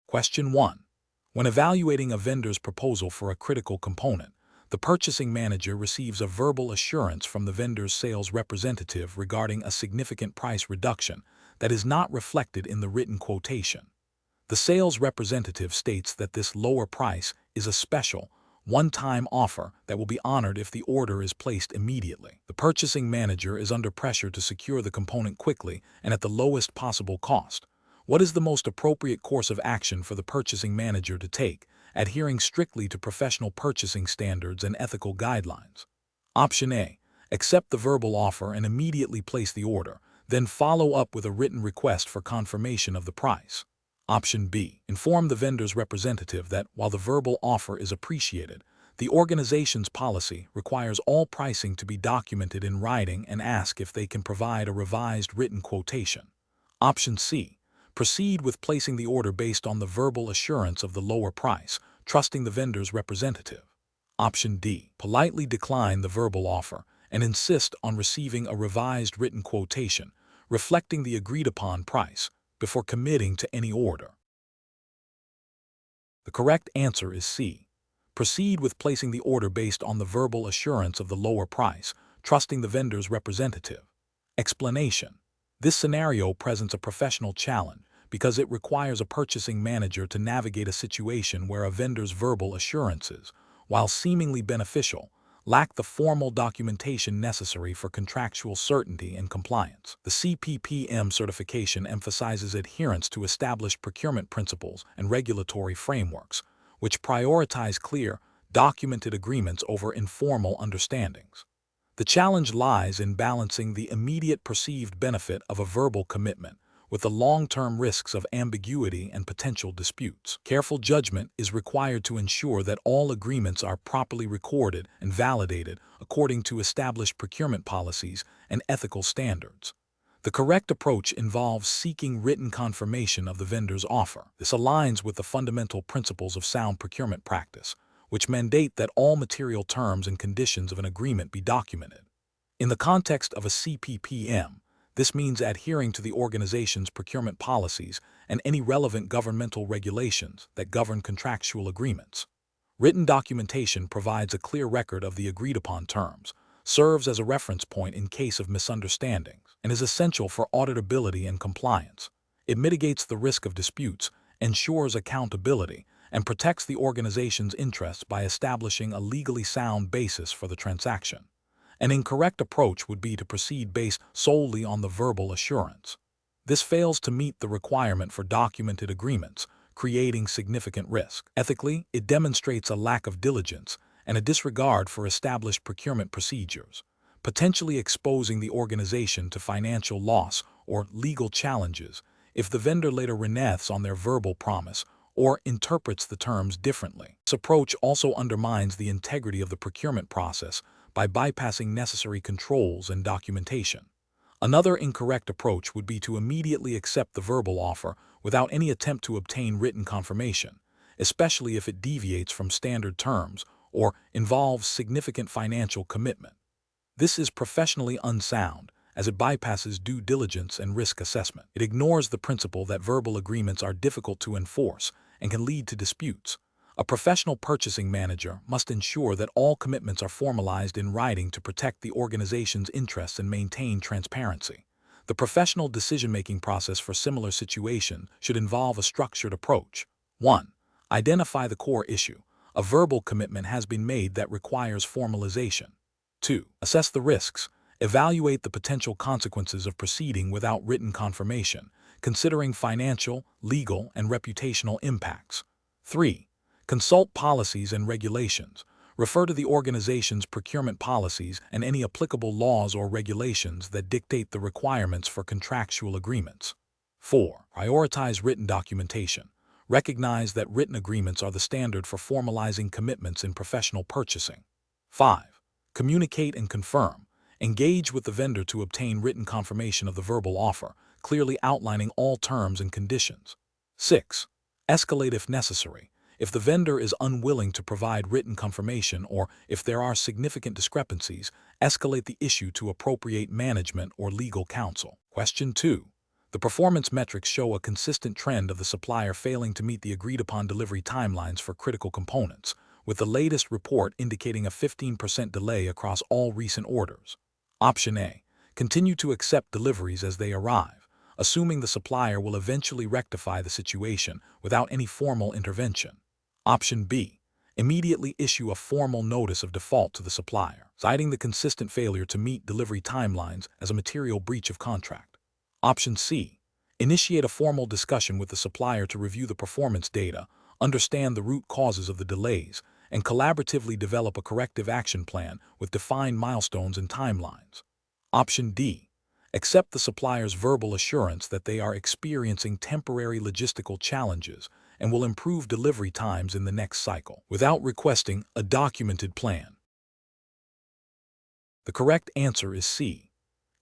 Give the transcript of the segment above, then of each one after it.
Question 1. When evaluating a vendor's proposal for a critical component, the purchasing manager receives a verbal assurance from the vendor's sales representative regarding a significant price reduction that is not reflected in the written quotation. The sales representative states that this lower price is a special, one-time offer that will be honored if the order is placed immediately. The purchasing manager is under pressure to secure the component quickly and at the lowest possible cost. What is the most appropriate course of action for the purchasing manager to take, adhering strictly to professional purchasing standards and ethical guidelines? Option A. Accept the verbal offer and immediately place the order, then follow up with a written request for confirmation of the price. Option B. Inform the vendor's representative that, while the verbal offer is appreciated, the organization's policy requires all pricing to be documented in writing and ask if they can provide a revised written quotation. Option C. Proceed with placing the order based on the verbal assurance of the lower price, trusting the vendor's representative. Option D. Politely decline the verbal offer and insist on receiving a revised written quotation, reflecting the agreed-upon price, before committing to any order. The correct answer is C. Proceed with placing the order based on the verbal assurance of the lower price, trusting the vendor's representative. Explanation. This scenario presents a professional challenge because it requires a purchasing manager to navigate a situation where a vendor's verbal assurances, while seemingly beneficial, lack the formal documentation necessary for contractual certainty and compliance. The CPPM certification emphasizes adherence to established procurement principles and regulatory frameworks, which prioritize clear, documented agreements over informal understandings. The challenge lies in balancing the immediate perceived benefit of a verbal commitment with the long-term risks of ambiguity and potential disputes. Careful judgment is required to ensure that all agreements are properly recorded and validated according to established procurement policies and ethical standards. The correct approach involves seeking written confirmation of the vendor's offer. This aligns with the fundamental principles of sound procurement practice, which mandate that all material terms and conditions of an agreement be documented. In the context of a CPPM, this means adhering to the organization's procurement policies and any relevant governmental regulations that govern contractual agreements. Written documentation provides a clear record of the agreed-upon terms, serves as a reference point in case of misunderstandings, and is essential for auditability and compliance. It mitigates the risk of disputes, ensures accountability, and protects the organization's interests by establishing a legally sound basis for the transaction. An incorrect approach would be to proceed based solely on the verbal assurance. This fails to meet the requirement for documented agreements, creating significant risk. Ethically, it demonstrates a lack of diligence and a disregard for established procurement procedures, potentially exposing the organization to financial loss or legal challenges if the vendor later reneges on their verbal promise or interprets the terms differently. This approach also undermines the integrity of the procurement process by bypassing necessary controls and documentation. Another incorrect approach would be to immediately accept the verbal offer without any attempt to obtain written confirmation, especially if it deviates from standard terms or involves significant financial commitment. This is professionally unsound, as it bypasses due diligence and risk assessment. It ignores the principle that verbal agreements are difficult to enforce and can lead to disputes. A professional purchasing manager must ensure that all commitments are formalized in writing to protect the organization's interests and maintain transparency. The professional decision-making process for similar situations should involve a structured approach. 1. Identify the core issue. A verbal commitment has been made that requires formalization. 2. Assess the risks. Evaluate the potential consequences of proceeding without written confirmation, considering financial, legal, and reputational impacts. 3. Consult policies and regulations. Refer to the organization's procurement policies and any applicable laws or regulations that dictate the requirements for contractual agreements. 4. Prioritize written documentation. Recognize that written agreements are the standard for formalizing commitments in professional purchasing. 5. Communicate and confirm. Engage with the vendor to obtain written confirmation of the verbal offer, clearly outlining all terms and conditions. 6. Escalate if necessary. If the vendor is unwilling to provide written confirmation or if there are significant discrepancies, escalate the issue to appropriate management or legal counsel. Question 2. The performance metrics show a consistent trend of the supplier failing to meet the agreed-upon delivery timelines for critical components, with the latest report indicating a 15% delay across all recent orders. Option A. Continue to accept deliveries as they arrive, assuming the supplier will eventually rectify the situation without any formal intervention. Option B. Immediately issue a formal notice of default to the supplier, citing the consistent failure to meet delivery timelines as a material breach of contract. Option C. Initiate a formal discussion with the supplier to review the performance data, understand the root causes of the delays, and collaboratively develop a corrective action plan with defined milestones and timelines. Option D. Accept the supplier's verbal assurance that they are experiencing temporary logistical challenges and will improve delivery times in the next cycle, without requesting a documented plan. The correct answer is C.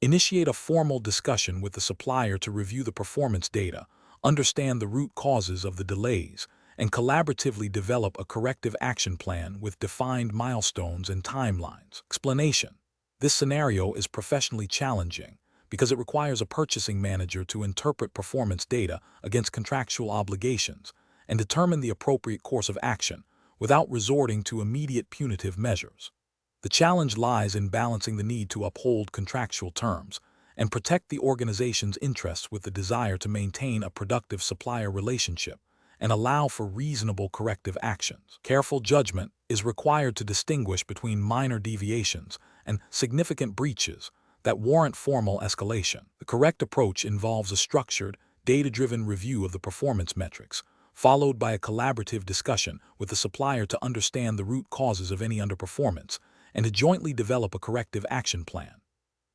Initiate a formal discussion with the supplier to review the performance data, understand the root causes of the delays, and collaboratively develop a corrective action plan with defined milestones and timelines. Explanation: this scenario is professionally challenging because it requires a purchasing manager to interpret performance data against contractual obligations and determine the appropriate course of action without resorting to immediate punitive measures. The challenge lies in balancing the need to uphold contractual terms and protect the organization's interests with the desire to maintain a productive supplier relationship and allow for reasonable corrective actions. Careful judgment is required to distinguish between minor deviations and significant breaches that warrant formal escalation. The correct approach involves a structured, data-driven review of the performance metrics, followed by a collaborative discussion with the supplier to understand the root causes of any underperformance and to jointly develop a corrective action plan.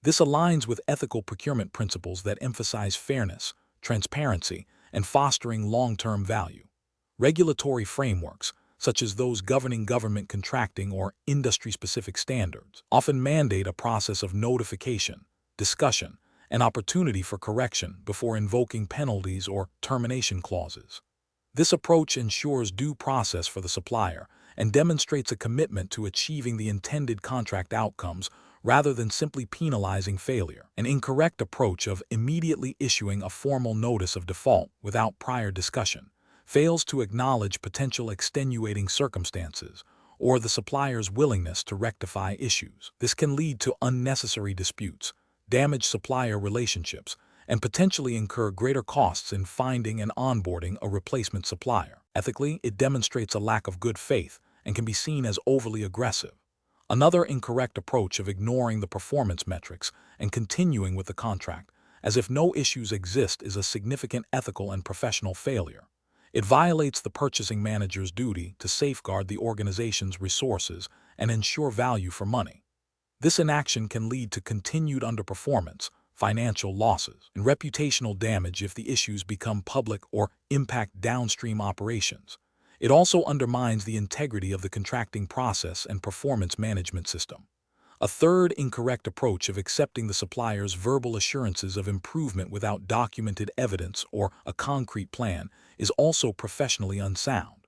This aligns with ethical procurement principles that emphasize fairness, transparency, and fostering long-term value. Regulatory frameworks, such as those governing government contracting or industry-specific standards, often mandate a process of notification, discussion, and opportunity for correction before invoking penalties or termination clauses. This approach ensures due process for the supplier and demonstrates a commitment to achieving the intended contract outcomes rather than simply penalizing failure. An incorrect approach of immediately issuing a formal notice of default without prior discussion fails to acknowledge potential extenuating circumstances or the supplier's willingness to rectify issues. This can lead to unnecessary disputes, damage supplier relationships, and potentially incur greater costs in finding and onboarding a replacement supplier. Ethically, it demonstrates a lack of good faith and can be seen as overly aggressive. Another incorrect approach of ignoring the performance metrics and continuing with the contract as if no issues exist is a significant ethical and professional failure. It violates the purchasing manager's duty to safeguard the organization's resources and ensure value for money. This inaction can lead to continued underperformance, financial losses, and reputational damage if the issues become public or impact downstream operations. It also undermines the integrity of the contracting process and performance management system. A third incorrect approach of accepting the supplier's verbal assurances of improvement without documented evidence or a concrete plan is also professionally unsound.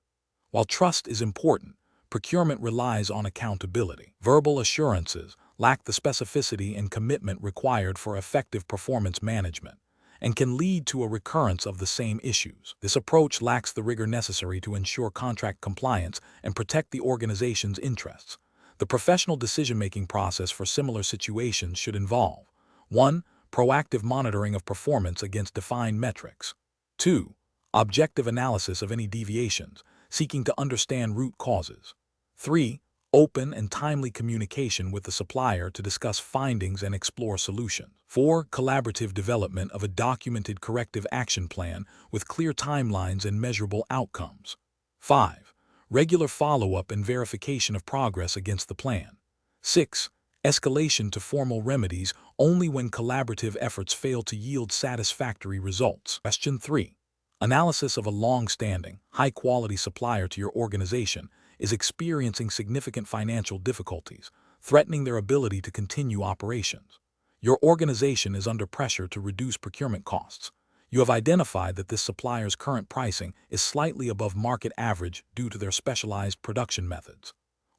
While trust is important, procurement relies on accountability. Verbal assurances lack the specificity and commitment required for effective performance management and can lead to a recurrence of the same issues. This approach lacks the rigor necessary to ensure contract compliance and protect the organization's interests. The professional decision-making process for similar situations should involve 1. Proactive monitoring of performance against defined metrics. 2. Objective analysis of any deviations, seeking to understand root causes. 3. Open and timely communication with the supplier to discuss findings and explore solutions. 4. Collaborative development of a documented corrective action plan with clear timelines and measurable outcomes. 5. Regular follow-up and verification of progress against the plan. 6. Escalation to formal remedies only when collaborative efforts fail to yield satisfactory results. Question 3. Analysis of a long-standing, high-quality supplier to your organization is experiencing significant financial difficulties, threatening their ability to continue operations. Your organization is under pressure to reduce procurement costs. You have identified that this supplier's current pricing is slightly above market average due to their specialized production methods.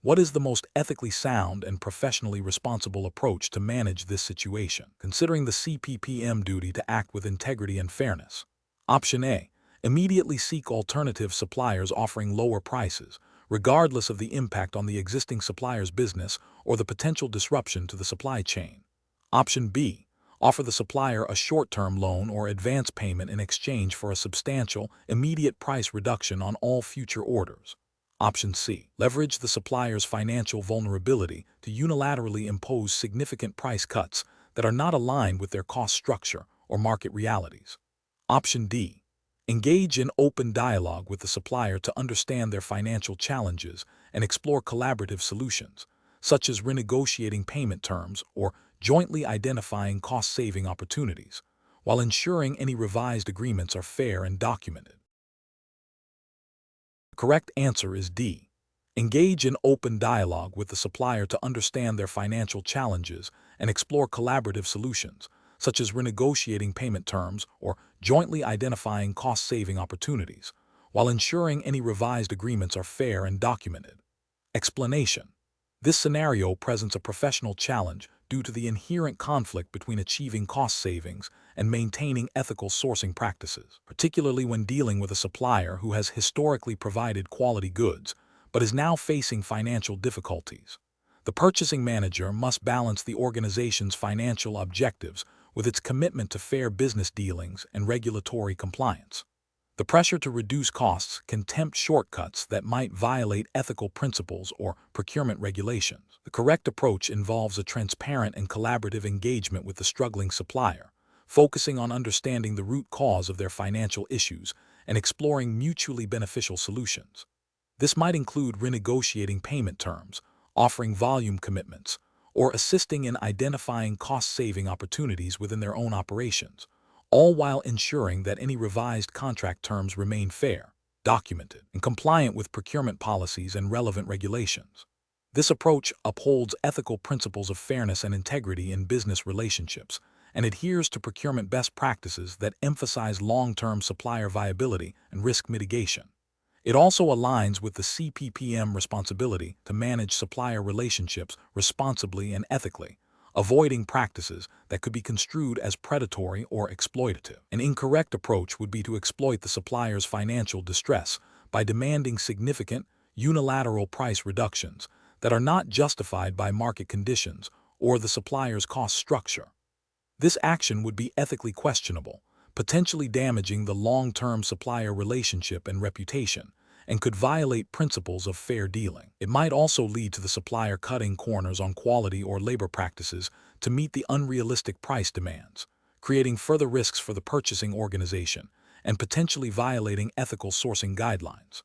What is the most ethically sound and professionally responsible approach to manage this situation, considering the CPPM duty to act with integrity and fairness? Option A. Immediately seek alternative suppliers offering lower prices, regardless of the impact on the existing supplier's business or the potential disruption to the supply chain. Option B. Offer the supplier a short-term loan or advance payment in exchange for a substantial, immediate price reduction on all future orders. Option C. Leverage the supplier's financial vulnerability to unilaterally impose significant price cuts that are not aligned with their cost structure or market realities. Option D. Engage in open dialogue with the supplier to understand their financial challenges and explore collaborative solutions, such as renegotiating payment terms or jointly identifying cost-saving opportunities, while ensuring any revised agreements are fair and documented. The correct answer is D. Engage in open dialogue with the supplier to understand their financial challenges and explore collaborative solutions, such as renegotiating payment terms or jointly identifying cost-saving opportunities, while ensuring any revised agreements are fair and documented. Explanation. This scenario presents a professional challenge due to the inherent conflict between achieving cost savings and maintaining ethical sourcing practices, particularly when dealing with a supplier who has historically provided quality goods but is now facing financial difficulties. The purchasing manager must balance the organization's financial objectives with its commitment to fair business dealings and regulatory compliance. The pressure to reduce costs can tempt shortcuts that might violate ethical principles or procurement regulations. The correct approach involves a transparent and collaborative engagement with the struggling supplier, focusing on understanding the root cause of their financial issues and exploring mutually beneficial solutions. This might include renegotiating payment terms, offering volume commitments, or assisting in identifying cost-saving opportunities within their own operations, all while ensuring that any revised contract terms remain fair, documented, and compliant with procurement policies and relevant regulations. This approach upholds ethical principles of fairness and integrity in business relationships and adheres to procurement best practices that emphasize long-term supplier viability and risk mitigation. It also aligns with the CPPM responsibility to manage supplier relationships responsibly and ethically, avoiding practices that could be construed as predatory or exploitative. An incorrect approach would be to exploit the supplier's financial distress by demanding significant, unilateral price reductions that are not justified by market conditions or the supplier's cost structure. This action would be ethically questionable, potentially damaging the long-term supplier relationship and reputation, and could violate principles of fair dealing. It might also lead to the supplier cutting corners on quality or labor practices to meet the unrealistic price demands, creating further risks for the purchasing organization and potentially violating ethical sourcing guidelines.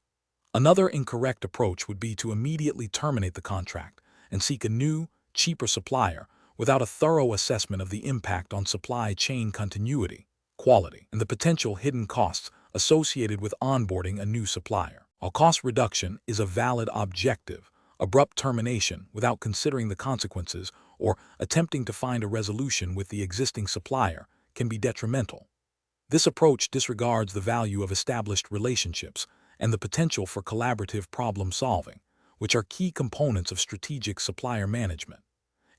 Another incorrect approach would be to immediately terminate the contract and seek a new, cheaper supplier without a thorough assessment of the impact on supply chain continuity, quality, and the potential hidden costs associated with onboarding a new supplier. While cost reduction is a valid objective, abrupt termination without considering the consequences or attempting to find a resolution with the existing supplier can be detrimental. This approach disregards the value of established relationships and the potential for collaborative problem solving, which are key components of strategic supplier management.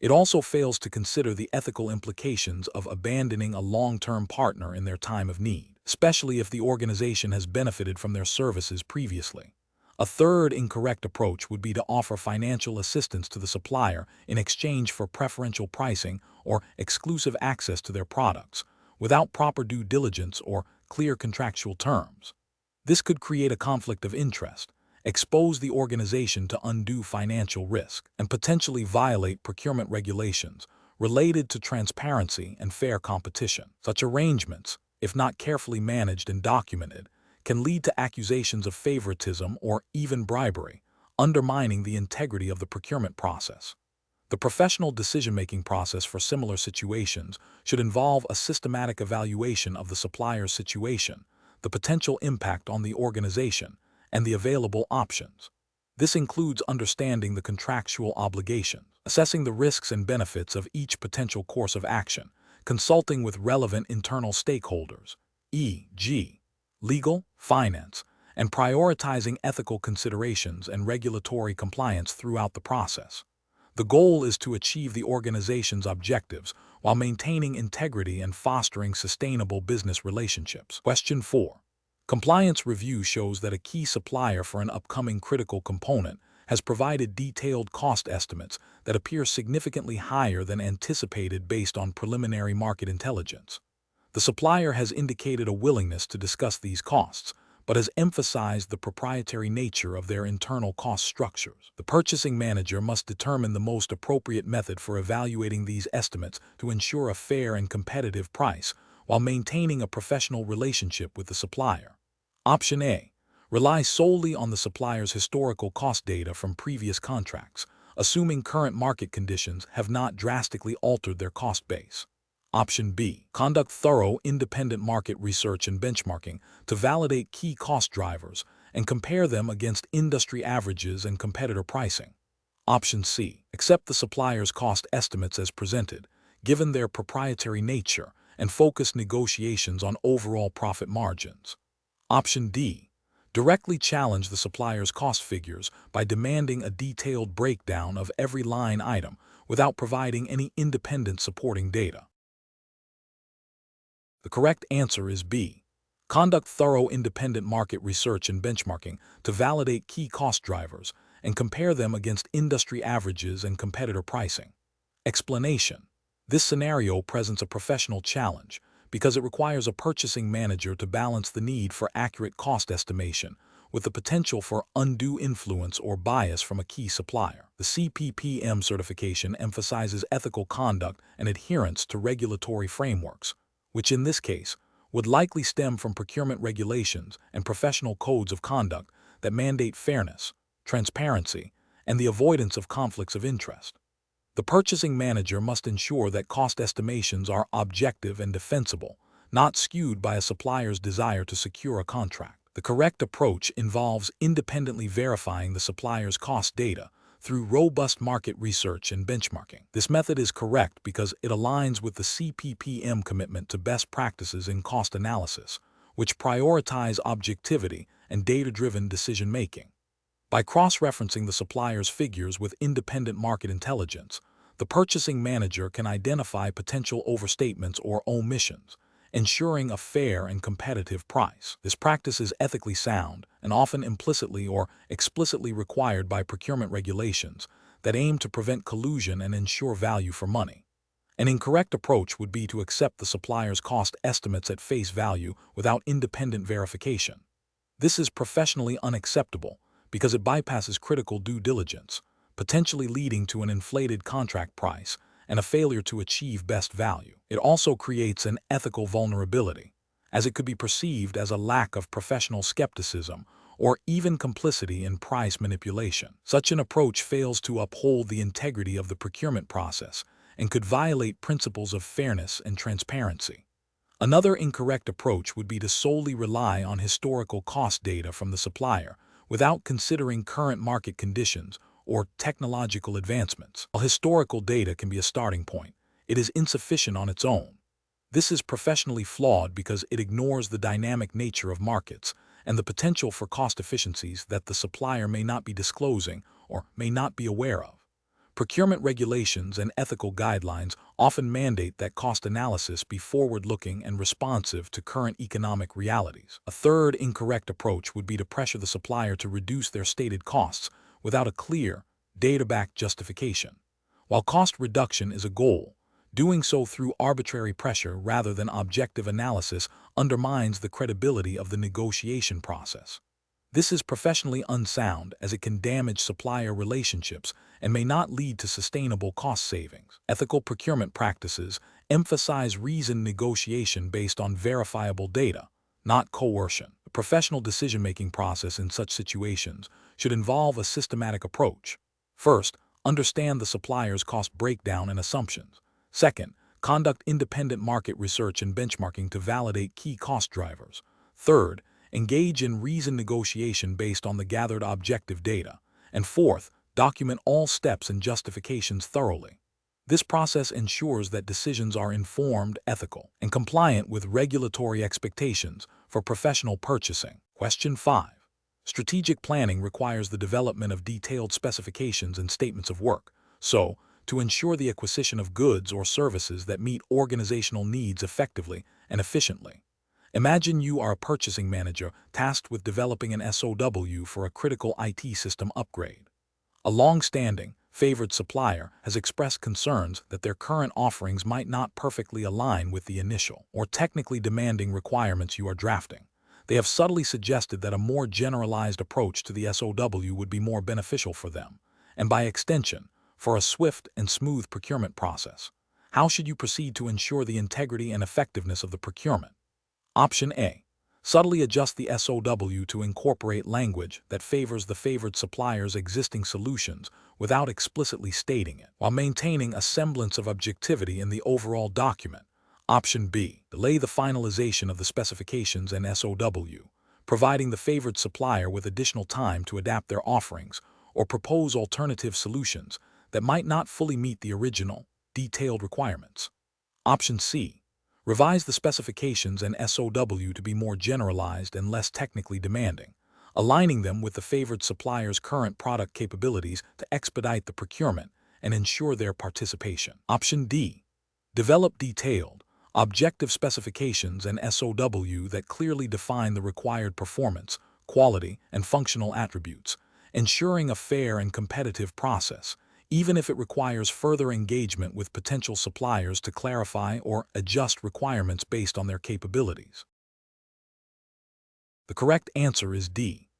It also fails to consider the ethical implications of abandoning a long-term partner in their time of need, especially if the organization has benefited from their services previously. A third incorrect approach would be to offer financial assistance to the supplier in exchange for preferential pricing or exclusive access to their products, without proper due diligence or clear contractual terms. This could create a conflict of interest, expose the organization to undue financial risk, and potentially violate procurement regulations related to transparency and fair competition. Such arrangements, if not carefully managed and documented, can lead to accusations of favoritism or even bribery, undermining the integrity of the procurement process. The professional decision-making process for similar situations should involve a systematic evaluation of the supplier's situation, the potential impact on the organization, and the available options. This includes understanding the contractual obligations, assessing the risks and benefits of each potential course of action, consulting with relevant internal stakeholders, e.g., legal, finance, and prioritizing ethical considerations and regulatory compliance throughout the process. The goal is to achieve the organization's objectives while maintaining integrity and fostering sustainable business relationships. Question 4. Compliance review shows that a key supplier for an upcoming critical component has provided detailed cost estimates that appear significantly higher than anticipated based on preliminary market intelligence. The supplier has indicated a willingness to discuss these costs, but has emphasized the proprietary nature of their internal cost structures. The purchasing manager must determine the most appropriate method for evaluating these estimates to ensure a fair and competitive price while maintaining a professional relationship with the supplier. Option A. Rely solely on the supplier's historical cost data from previous contracts, assuming current market conditions have not drastically altered their cost base. Option B. Conduct thorough independent market research and benchmarking to validate key cost drivers and compare them against industry averages and competitor pricing. Option C. Accept the supplier's cost estimates as presented, given their proprietary nature, and focus negotiations on overall profit margins. Option D. Directly challenge the supplier's cost figures by demanding a detailed breakdown of every line item without providing any independent supporting data. The correct answer is B. Conduct thorough independent market research and benchmarking to validate key cost drivers and compare them against industry averages and competitor pricing. Explanation. This scenario presents a professional challenge because it requires a purchasing manager to balance the need for accurate cost estimation with the potential for undue influence or bias from a key supplier. The CPPM certification emphasizes ethical conduct and adherence to regulatory frameworks, which in this case would likely stem from procurement regulations and professional codes of conduct that mandate fairness, transparency, and the avoidance of conflicts of interest. The purchasing manager must ensure that cost estimations are objective and defensible, not skewed by a supplier's desire to secure a contract. The correct approach involves independently verifying the supplier's cost data through robust market research and benchmarking. This method is correct because it aligns with the CPPM commitment to best practices in cost analysis, which prioritize objectivity and data-driven decision-making. By cross-referencing the supplier's figures with independent market intelligence, the purchasing manager can identify potential overstatements or omissions, ensuring a fair and competitive price. This practice is ethically sound and often implicitly or explicitly required by procurement regulations that aim to prevent collusion and ensure value for money. An incorrect approach would be to accept the supplier's cost estimates at face value without independent verification. This is professionally unacceptable because it bypasses critical due diligence, potentially leading to an inflated contract price and a failure to achieve best value. It also creates an ethical vulnerability, as it could be perceived as a lack of professional skepticism or even complicity in price manipulation. Such an approach fails to uphold the integrity of the procurement process and could violate principles of fairness and transparency. Another incorrect approach would be to solely rely on historical cost data from the supplier without considering current market conditions or technological advancements. While historical data can be a starting point, it is insufficient on its own. This is professionally flawed because it ignores the dynamic nature of markets and the potential for cost efficiencies that the supplier may not be disclosing or may not be aware of. Procurement regulations and ethical guidelines often mandate that cost analysis be forward-looking and responsive to current economic realities. A third incorrect approach would be to pressure the supplier to reduce their stated costs without a clear, data-backed justification. While cost reduction is a goal, doing so through arbitrary pressure rather than objective analysis undermines the credibility of the negotiation process. This is professionally unsound as it can damage supplier relationships and may not lead to sustainable cost savings. Ethical procurement practices emphasize reasoned negotiation based on verifiable data, not coercion. The professional decision-making process in such situations should involve a systematic approach. First, understand the supplier's cost breakdown and assumptions. Second, conduct independent market research and benchmarking to validate key cost drivers. Third, engage in reasoned negotiation based on the gathered objective data. And fourth, document all steps and justifications thoroughly. This process ensures that decisions are informed, ethical, and compliant with regulatory expectations for professional purchasing. Question 5. Strategic planning requires the development of detailed specifications and statements of work, so, to ensure the acquisition of goods or services that meet organizational needs effectively and efficiently. Imagine you are a purchasing manager tasked with developing an SOW for a critical IT system upgrade. A long-standing, favored supplier has expressed concerns that their current offerings might not perfectly align with the initial or technically demanding requirements you are drafting. They have subtly suggested that a more generalized approach to the SOW would be more beneficial for them, and by extension, for a swift and smooth procurement process. How should you proceed to ensure the integrity and effectiveness of the procurement? Option A. Subtly adjust the SOW to incorporate language that favors the favored supplier's existing solutions without explicitly stating it, while maintaining a semblance of objectivity in the overall document. Option B. Delay the finalization of the specifications and SOW, providing the favored supplier with additional time to adapt their offerings or propose alternative solutions that might not fully meet the original, detailed requirements. Option C. Revise the specifications and SOW to be more generalized and less technically demanding, aligning them with the favored supplier's current product capabilities to expedite the procurement and ensure their participation. Option D. Develop detailed, objective specifications and SOW that clearly define the required performance, quality, and functional attributes, ensuring a fair and competitive process, even if it requires further engagement with potential suppliers to clarify or adjust requirements based on their capabilities. The correct answer is D.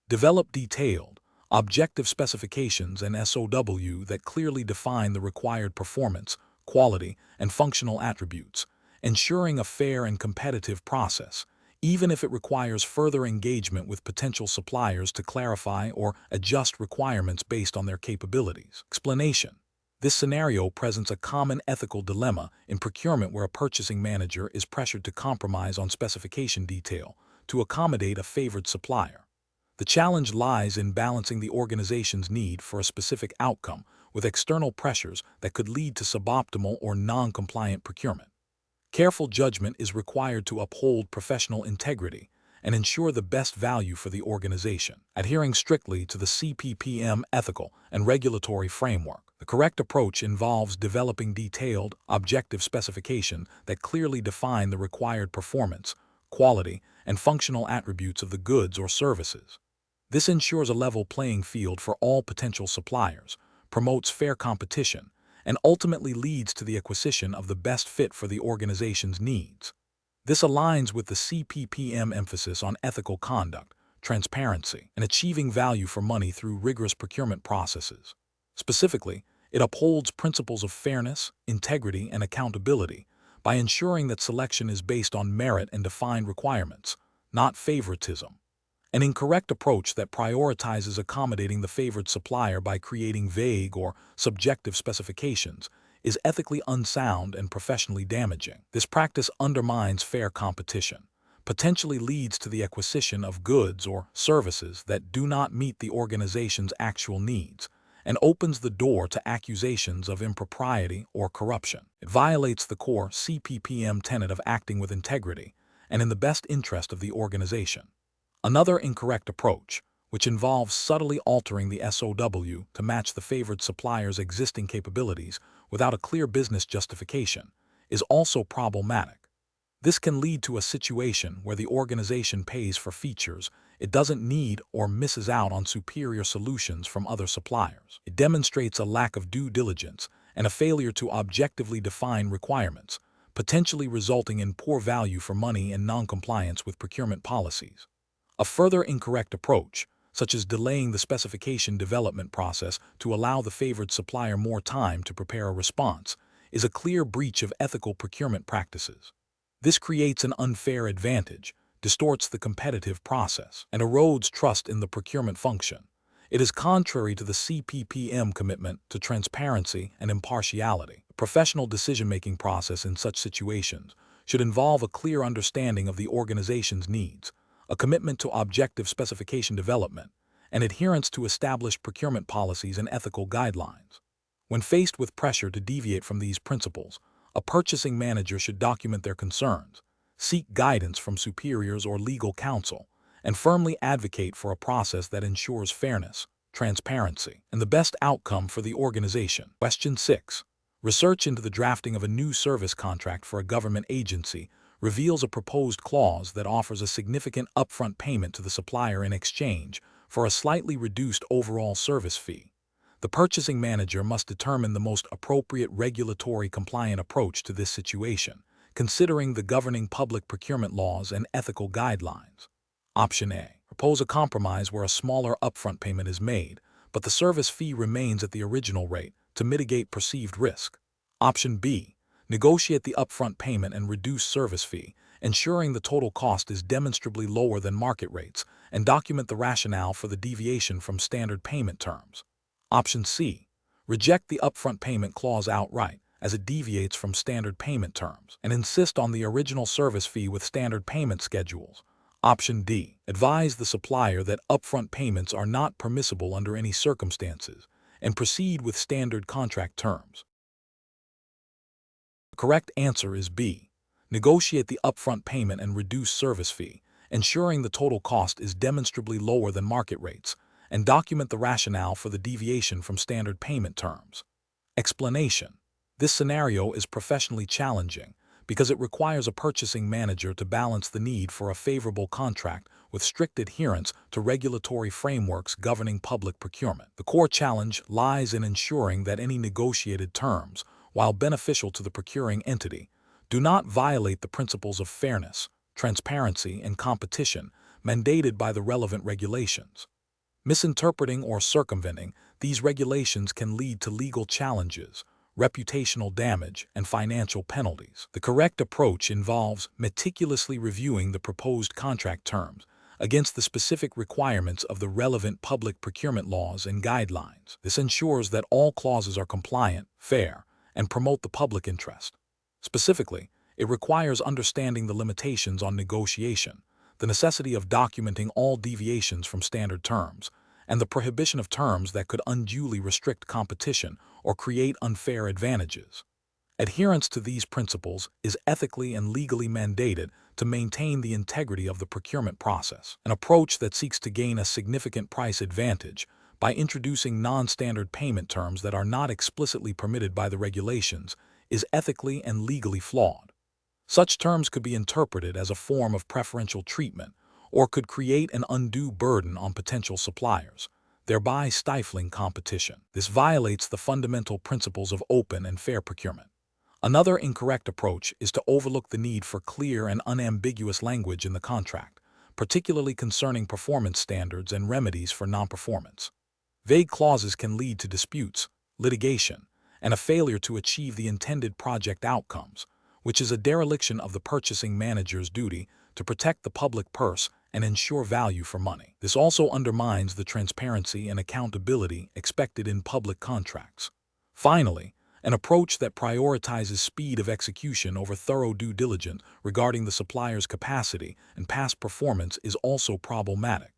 Develop detailed, objective specifications and SOW that clearly define the required performance, quality, and functional attributes, ensuring a fair and competitive process, even if it requires further engagement with potential suppliers to clarify or adjust requirements based on their capabilities. Explanation. This scenario presents a common ethical dilemma in procurement where a purchasing manager is pressured to compromise on specification detail to accommodate a favored supplier. The challenge lies in balancing the organization's need for a specific outcome with external pressures that could lead to suboptimal or non-compliant procurement. Careful judgment is required to uphold professional integrity and ensure the best value for the organization, adhering strictly to the CPPM ethical and regulatory framework. The correct approach involves developing detailed, objective specifications that clearly define the required performance, quality, and functional attributes of the goods or services. This ensures a level playing field for all potential suppliers, promotes fair competition, and ultimately leads to the acquisition of the best fit for the organization's needs. This aligns with the CPPM emphasis on ethical conduct, transparency, and achieving value for money through rigorous procurement processes. Specifically, it upholds principles of fairness, integrity, and accountability by ensuring that selection is based on merit and defined requirements, not favoritism. An incorrect approach that prioritizes accommodating the favored supplier by creating vague or subjective specifications is ethically unsound and professionally damaging. This practice undermines fair competition, potentially leads to the acquisition of goods or services that do not meet the organization's actual needs, and opens the door to accusations of impropriety or corruption. It violates the core CPPM tenet of acting with integrity and in the best interest of the organization. Another incorrect approach, which involves subtly altering the SOW to match the favored supplier's existing capabilities without a clear business justification, is also problematic. This can lead to a situation where the organization pays for features it doesn't need or misses out on superior solutions from other suppliers. It demonstrates a lack of due diligence and a failure to objectively define requirements, potentially resulting in poor value for money and non-compliance with procurement policies. A further incorrect approach, such as delaying the specification development process to allow the favored supplier more time to prepare a response, is a clear breach of ethical procurement practices. This creates an unfair advantage, distorts the competitive process, and erodes trust in the procurement function. It is contrary to the CPPM commitment to transparency and impartiality. A professional decision-making process in such situations should involve a clear understanding of the organization's needs, a commitment to objective specification development, and adherence to established procurement policies and ethical guidelines. When faced with pressure to deviate from these principles, a purchasing manager should document their concerns, seek guidance from superiors or legal counsel, and firmly advocate for a process that ensures fairness, transparency, and the best outcome for the organization. Question 6. Research into the drafting of a new service contract for a government agency reveals a proposed clause that offers a significant upfront payment to the supplier in exchange for a slightly reduced overall service fee. The purchasing manager must determine the most appropriate regulatory compliant approach to this situation, considering the governing public procurement laws and ethical guidelines. Option A. Propose a compromise where a smaller upfront payment is made, but the service fee remains at the original rate to mitigate perceived risk. Option B. Negotiate the upfront payment and reduce service fee, ensuring the total cost is demonstrably lower than market rates, and document the rationale for the deviation from standard payment terms. Option C. Reject the upfront payment clause outright, as it deviates from standard payment terms, and insist on the original service fee with standard payment schedules. Option D. Advise the supplier that upfront payments are not permissible under any circumstances, and proceed with standard contract terms. The correct answer is B. Negotiate the upfront payment and reduce service fee, ensuring the total cost is demonstrably lower than market rates, and document the rationale for the deviation from standard payment terms. Explanation. This scenario is professionally challenging because it requires a purchasing manager to balance the need for a favorable contract with strict adherence to regulatory frameworks governing public procurement. The core challenge lies in ensuring that any negotiated terms, while beneficial to the procuring entity, do not violate the principles of fairness, transparency, and competition mandated by the relevant regulations. Misinterpreting or circumventing these regulations can lead to legal challenges, reputational damage, and financial penalties. The correct approach involves meticulously reviewing the proposed contract terms against the specific requirements of the relevant public procurement laws and guidelines. This ensures that all clauses are compliant, fair, and promote the public interest. Specifically, it requires understanding the limitations on negotiation, the necessity of documenting all deviations from standard terms, and the prohibition of terms that could unduly restrict competition or create unfair advantages. Adherence to these principles is ethically and legally mandated to maintain the integrity of the procurement process. An approach that seeks to gain a significant price advantage by introducing non-standard payment terms that are not explicitly permitted by the regulations is ethically and legally flawed. Such terms could be interpreted as a form of preferential treatment or could create an undue burden on potential suppliers, thereby stifling competition. This violates the fundamental principles of open and fair procurement. Another incorrect approach is to overlook the need for clear and unambiguous language in the contract, particularly concerning performance standards and remedies for non-performance. Vague clauses can lead to disputes, litigation, and a failure to achieve the intended project outcomes, which is a dereliction of the purchasing manager's duty to protect the public purse and ensure value for money. This also undermines the transparency and accountability expected in public contracts. Finally, an approach that prioritizes speed of execution over thorough due diligence regarding the supplier's capacity and past performance is also problematic.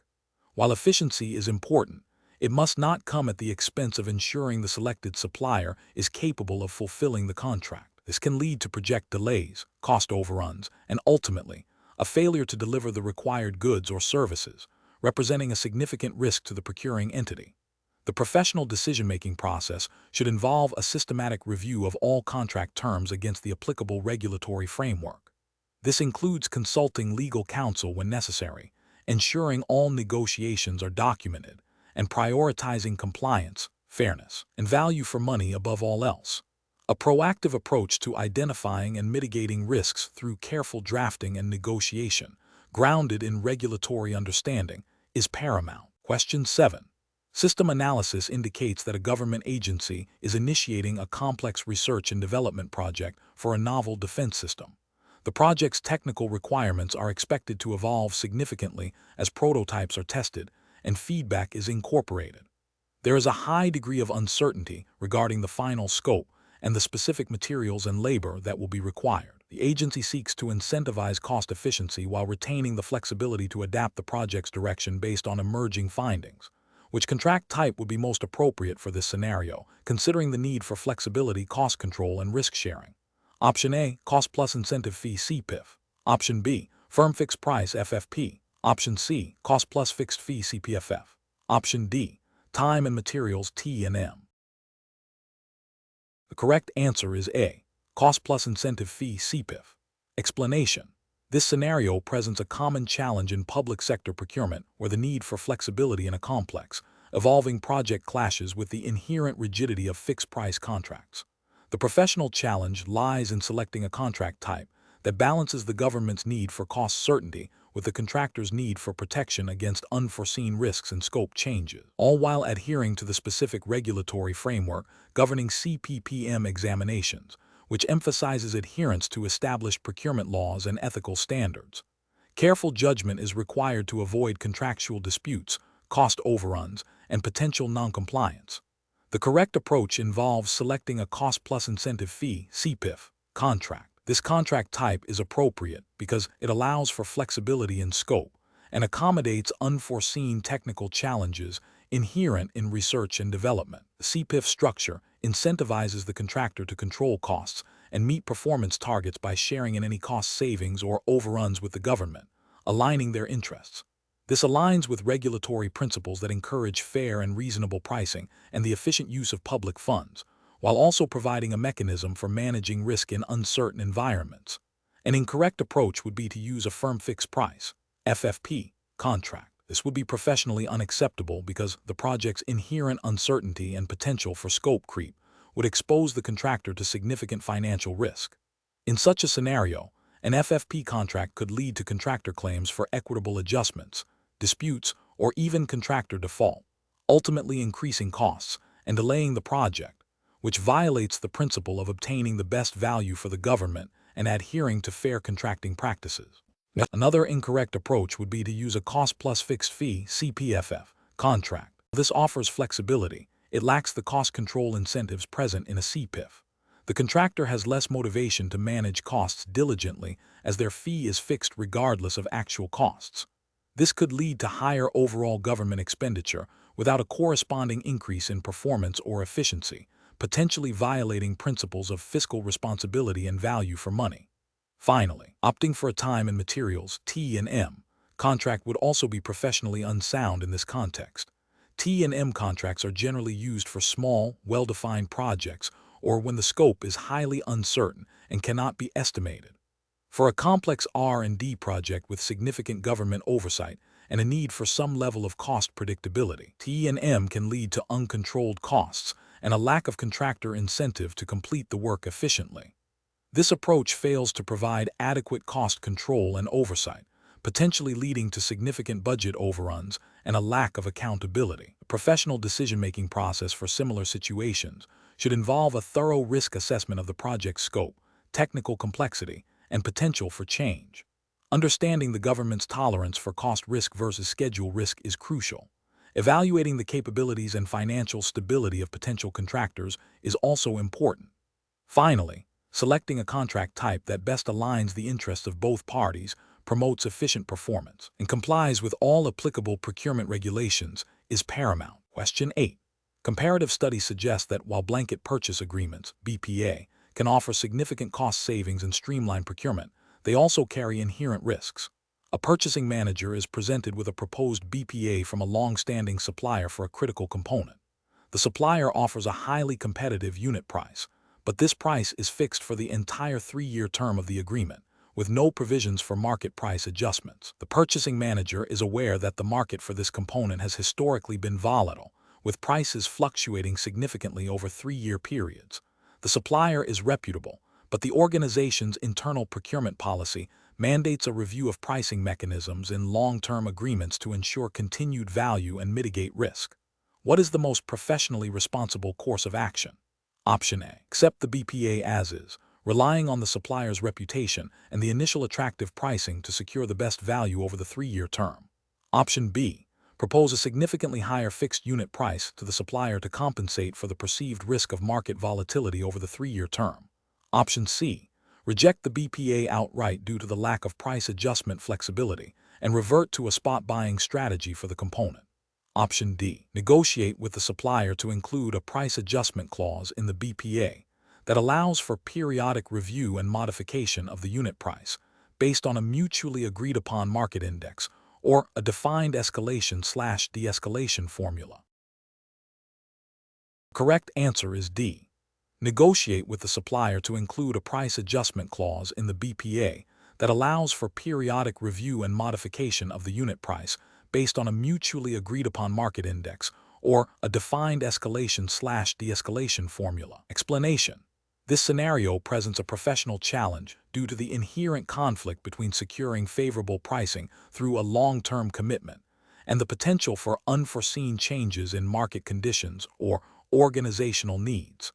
While efficiency is important, it must not come at the expense of ensuring the selected supplier is capable of fulfilling the contract. This can lead to project delays, cost overruns, and ultimately, a failure to deliver the required goods or services, representing a significant risk to the procuring entity. The professional decision-making process should involve a systematic review of all contract terms against the applicable regulatory framework. This includes consulting legal counsel when necessary, ensuring all negotiations are documented, and prioritizing compliance, fairness, and value for money above all else. A proactive approach to identifying and mitigating risks through careful drafting and negotiation, grounded in regulatory understanding, is paramount. Question 7. System analysis indicates that a government agency is initiating a complex research and development project for a novel defense system. The project's technical requirements are expected to evolve significantly as prototypes are tested and feedback is incorporated. There is a high degree of uncertainty regarding the final scope and the specific materials and labor that will be required. The agency seeks to incentivize cost efficiency while retaining the flexibility to adapt the project's direction based on emerging findings. Which contract type would be most appropriate for this scenario, considering the need for flexibility, cost control, and risk sharing? Option A, cost plus incentive fee CPIF. Option B, firm fixed price FFP. Option C, cost plus fixed fee CPFF. Option D, time and materials T&M. The correct answer is A, cost plus incentive fee CPIF. Explanation. This scenario presents a common challenge in public sector procurement where the need for flexibility in a complex, evolving project clashes with the inherent rigidity of fixed-price contracts. The professional challenge lies in selecting a contract type that balances the government's need for cost certainty with the contractor's need for protection against unforeseen risks and scope changes, all while adhering to the specific regulatory framework governing CPPM examinations, which emphasizes adherence to established procurement laws and ethical standards. Careful judgment is required to avoid contractual disputes, cost overruns, and potential noncompliance. The correct approach involves selecting a cost plus incentive fee (CPIF) contract. This contract type is appropriate because it allows for flexibility in scope and accommodates unforeseen technical challenges inherent in research and development. The CPIF structure incentivizes the contractor to control costs and meet performance targets by sharing in any cost savings or overruns with the government, aligning their interests. This aligns with regulatory principles that encourage fair and reasonable pricing and the efficient use of public funds, while also providing a mechanism for managing risk in uncertain environments. An incorrect approach would be to use a firm fixed price (FFP) contract. This would be professionally unacceptable because the project's inherent uncertainty and potential for scope creep would expose the contractor to significant financial risk. In such a scenario, an FFP contract could lead to contractor claims for equitable adjustments, disputes, or even contractor default, ultimately increasing costs and delaying the project, which violates the principle of obtaining the best value for the government and adhering to fair contracting practices. Another incorrect approach would be to use a cost plus fixed fee (CPFF) contract. This offers flexibility. It lacks the cost control incentives present in a CPIF. The contractor has less motivation to manage costs diligently as their fee is fixed regardless of actual costs. This could lead to higher overall government expenditure without a corresponding increase in performance or efficiency, potentially violating principles of fiscal responsibility and value for money. Finally, opting for a time and materials T&M contract would also be professionally unsound in this context. T&M contracts are generally used for small, well-defined projects or when the scope is highly uncertain and cannot be estimated. For a complex R&D project with significant government oversight and a need for some level of cost predictability, T&M can lead to uncontrolled costs and a lack of contractor incentive to complete the work efficiently. This approach fails to provide adequate cost control and oversight, potentially leading to significant budget overruns and a lack of accountability. A professional decision-making process for similar situations should involve a thorough risk assessment of the project's scope, technical complexity, and potential for change. Understanding the government's tolerance for cost risk versus schedule risk is crucial. Evaluating the capabilities and financial stability of potential contractors is also important. Finally, selecting a contract type that best aligns the interests of both parties, promotes efficient performance, and complies with all applicable procurement regulations is paramount. Question 8. Comparative studies suggest that while blanket purchase agreements, BPA, can offer significant cost savings and streamline procurement, they also carry inherent risks. A purchasing manager is presented with a proposed BPA from a long-standing supplier for a critical component. The supplier offers a highly competitive unit price, but this price is fixed for the entire 3-year term of the agreement, with no provisions for market price adjustments. The purchasing manager is aware that the market for this component has historically been volatile, with prices fluctuating significantly over 3-year periods. The supplier is reputable, but the organization's internal procurement policy mandates a review of pricing mechanisms in long-term agreements to ensure continued value and mitigate risk. What is the most professionally responsible course of action? Option A. Accept the BPA as is, relying on the supplier's reputation and the initial attractive pricing to secure the best value over the 3-year term. Option B. Propose a significantly higher fixed unit price to the supplier to compensate for the perceived risk of market volatility over the 3-year term. Option C. Reject the BPA outright due to the lack of price adjustment flexibility and revert to a spot buying strategy for the component. Option D. Negotiate with the supplier to include a price adjustment clause in the BPA that allows for periodic review and modification of the unit price based on a mutually agreed-upon market index or a defined escalation/de-escalation formula? Correct answer is D. Negotiate with the supplier to include a price adjustment clause in the BPA that allows for periodic review and modification of the unit price based on a mutually agreed upon market index or a defined escalation/de-escalation formula. Explanation. This scenario presents a professional challenge due to the inherent conflict between securing favorable pricing through a long-term commitment and the potential for unforeseen changes in market conditions or organizational needs.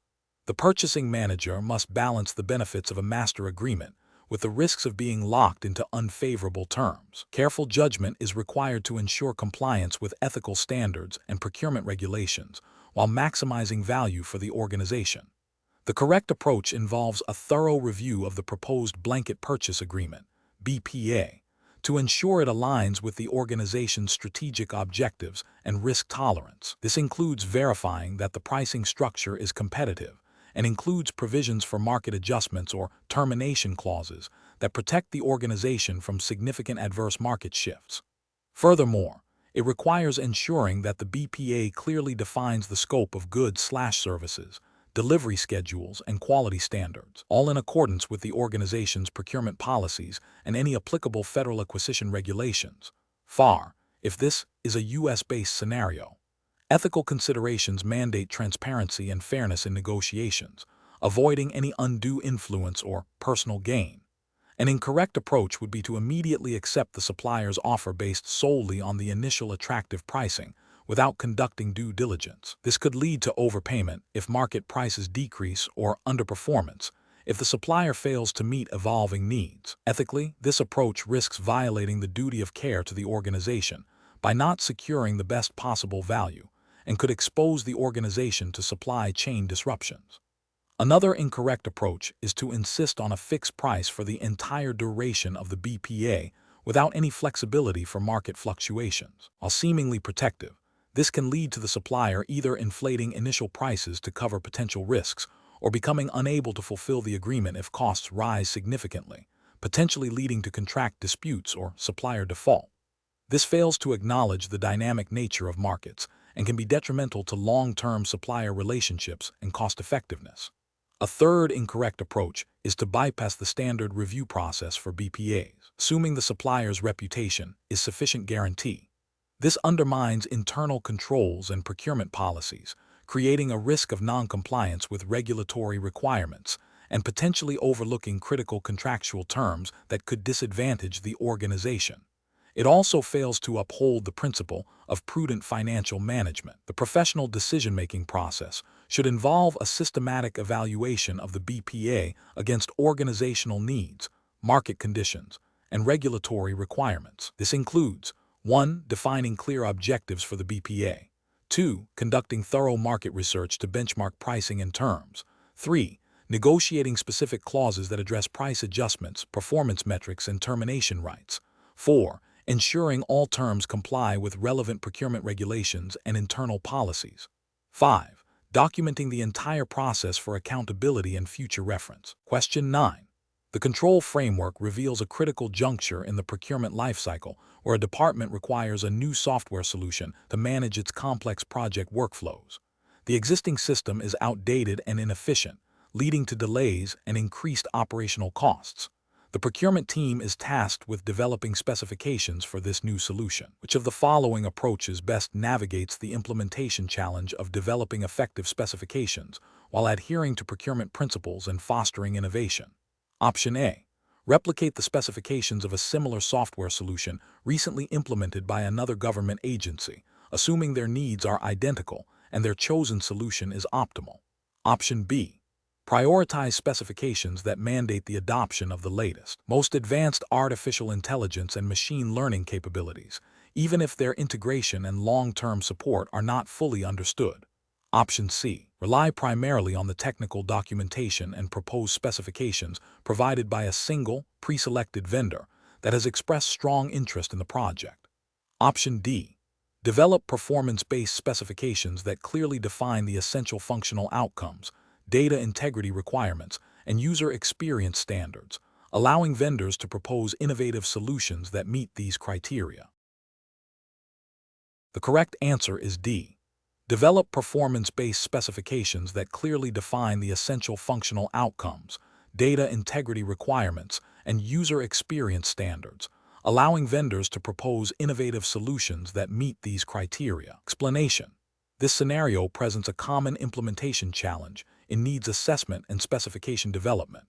The purchasing manager must balance the benefits of a master agreement with the risks of being locked into unfavorable terms. Careful judgment is required to ensure compliance with ethical standards and procurement regulations while maximizing value for the organization. The correct approach involves a thorough review of the proposed blanket purchase agreement, BPA, to ensure it aligns with the organization's strategic objectives and risk tolerance. This includes verifying that the pricing structure is competitive and includes provisions for market adjustments or termination clauses that protect the organization from significant adverse market shifts. Furthermore, it requires ensuring that the BPA clearly defines the scope of goods/services, delivery schedules, and quality standards, all in accordance with the organization's procurement policies and any applicable federal acquisition regulations. FAR, if this is a U.S.-based scenario. Ethical considerations mandate transparency and fairness in negotiations, avoiding any undue influence or personal gain. An incorrect approach would be to immediately accept the supplier's offer based solely on the initial attractive pricing, without conducting due diligence. This could lead to overpayment if market prices decrease or underperformance if the supplier fails to meet evolving needs. Ethically, this approach risks violating the duty of care to the organization by not securing the best possible value and could expose the organization to supply chain disruptions. Another incorrect approach is to insist on a fixed price for the entire duration of the BPA without any flexibility for market fluctuations. While seemingly protective, this can lead to the supplier either inflating initial prices to cover potential risks or becoming unable to fulfill the agreement if costs rise significantly, potentially leading to contract disputes or supplier default. This fails to acknowledge the dynamic nature of markets and can be detrimental to long-term supplier relationships and cost-effectiveness. A third incorrect approach is to bypass the standard review process for BPAs, assuming the supplier's reputation is sufficient guarantee. This undermines internal controls and procurement policies, creating a risk of non-compliance with regulatory requirements and potentially overlooking critical contractual terms that could disadvantage the organization. It also fails to uphold the principle of prudent financial management. The professional decision-making process should involve a systematic evaluation of the BPA against organizational needs, market conditions, and regulatory requirements. This includes 1. Defining clear objectives for the BPA. 2. Conducting thorough market research to benchmark pricing and terms. 3. Negotiating specific clauses that address price adjustments, performance metrics, and termination rights. 4. Ensuring all terms comply with relevant procurement regulations and internal policies. 5. Documenting the entire process for accountability and future reference. Question 9. The control framework reveals a critical juncture in the procurement lifecycle where a department requires a new software solution to manage its complex project workflows. The existing system is outdated and inefficient, leading to delays and increased operational costs. The procurement team is tasked with developing specifications for this new solution. Which of the following approaches best navigates the implementation challenge of developing effective specifications while adhering to procurement principles and fostering innovation? Option A. Replicate the specifications of a similar software solution recently implemented by another government agency, assuming their needs are identical and their chosen solution is optimal. Option B. Prioritize specifications that mandate the adoption of the latest, most advanced artificial intelligence and machine learning capabilities, even if their integration and long-term support are not fully understood. Option C. Rely primarily on the technical documentation and proposed specifications provided by a single, pre-selected vendor that has expressed strong interest in the project. Option D. Develop performance-based specifications that clearly define the essential functional outcomes, data integrity requirements, and user experience standards, allowing vendors to propose innovative solutions that meet these criteria. The correct answer is D. Develop performance-based specifications that clearly define the essential functional outcomes, data integrity requirements, and user experience standards, allowing vendors to propose innovative solutions that meet these criteria. Explanation. This scenario presents a common implementation challenge in needs assessment and specification development,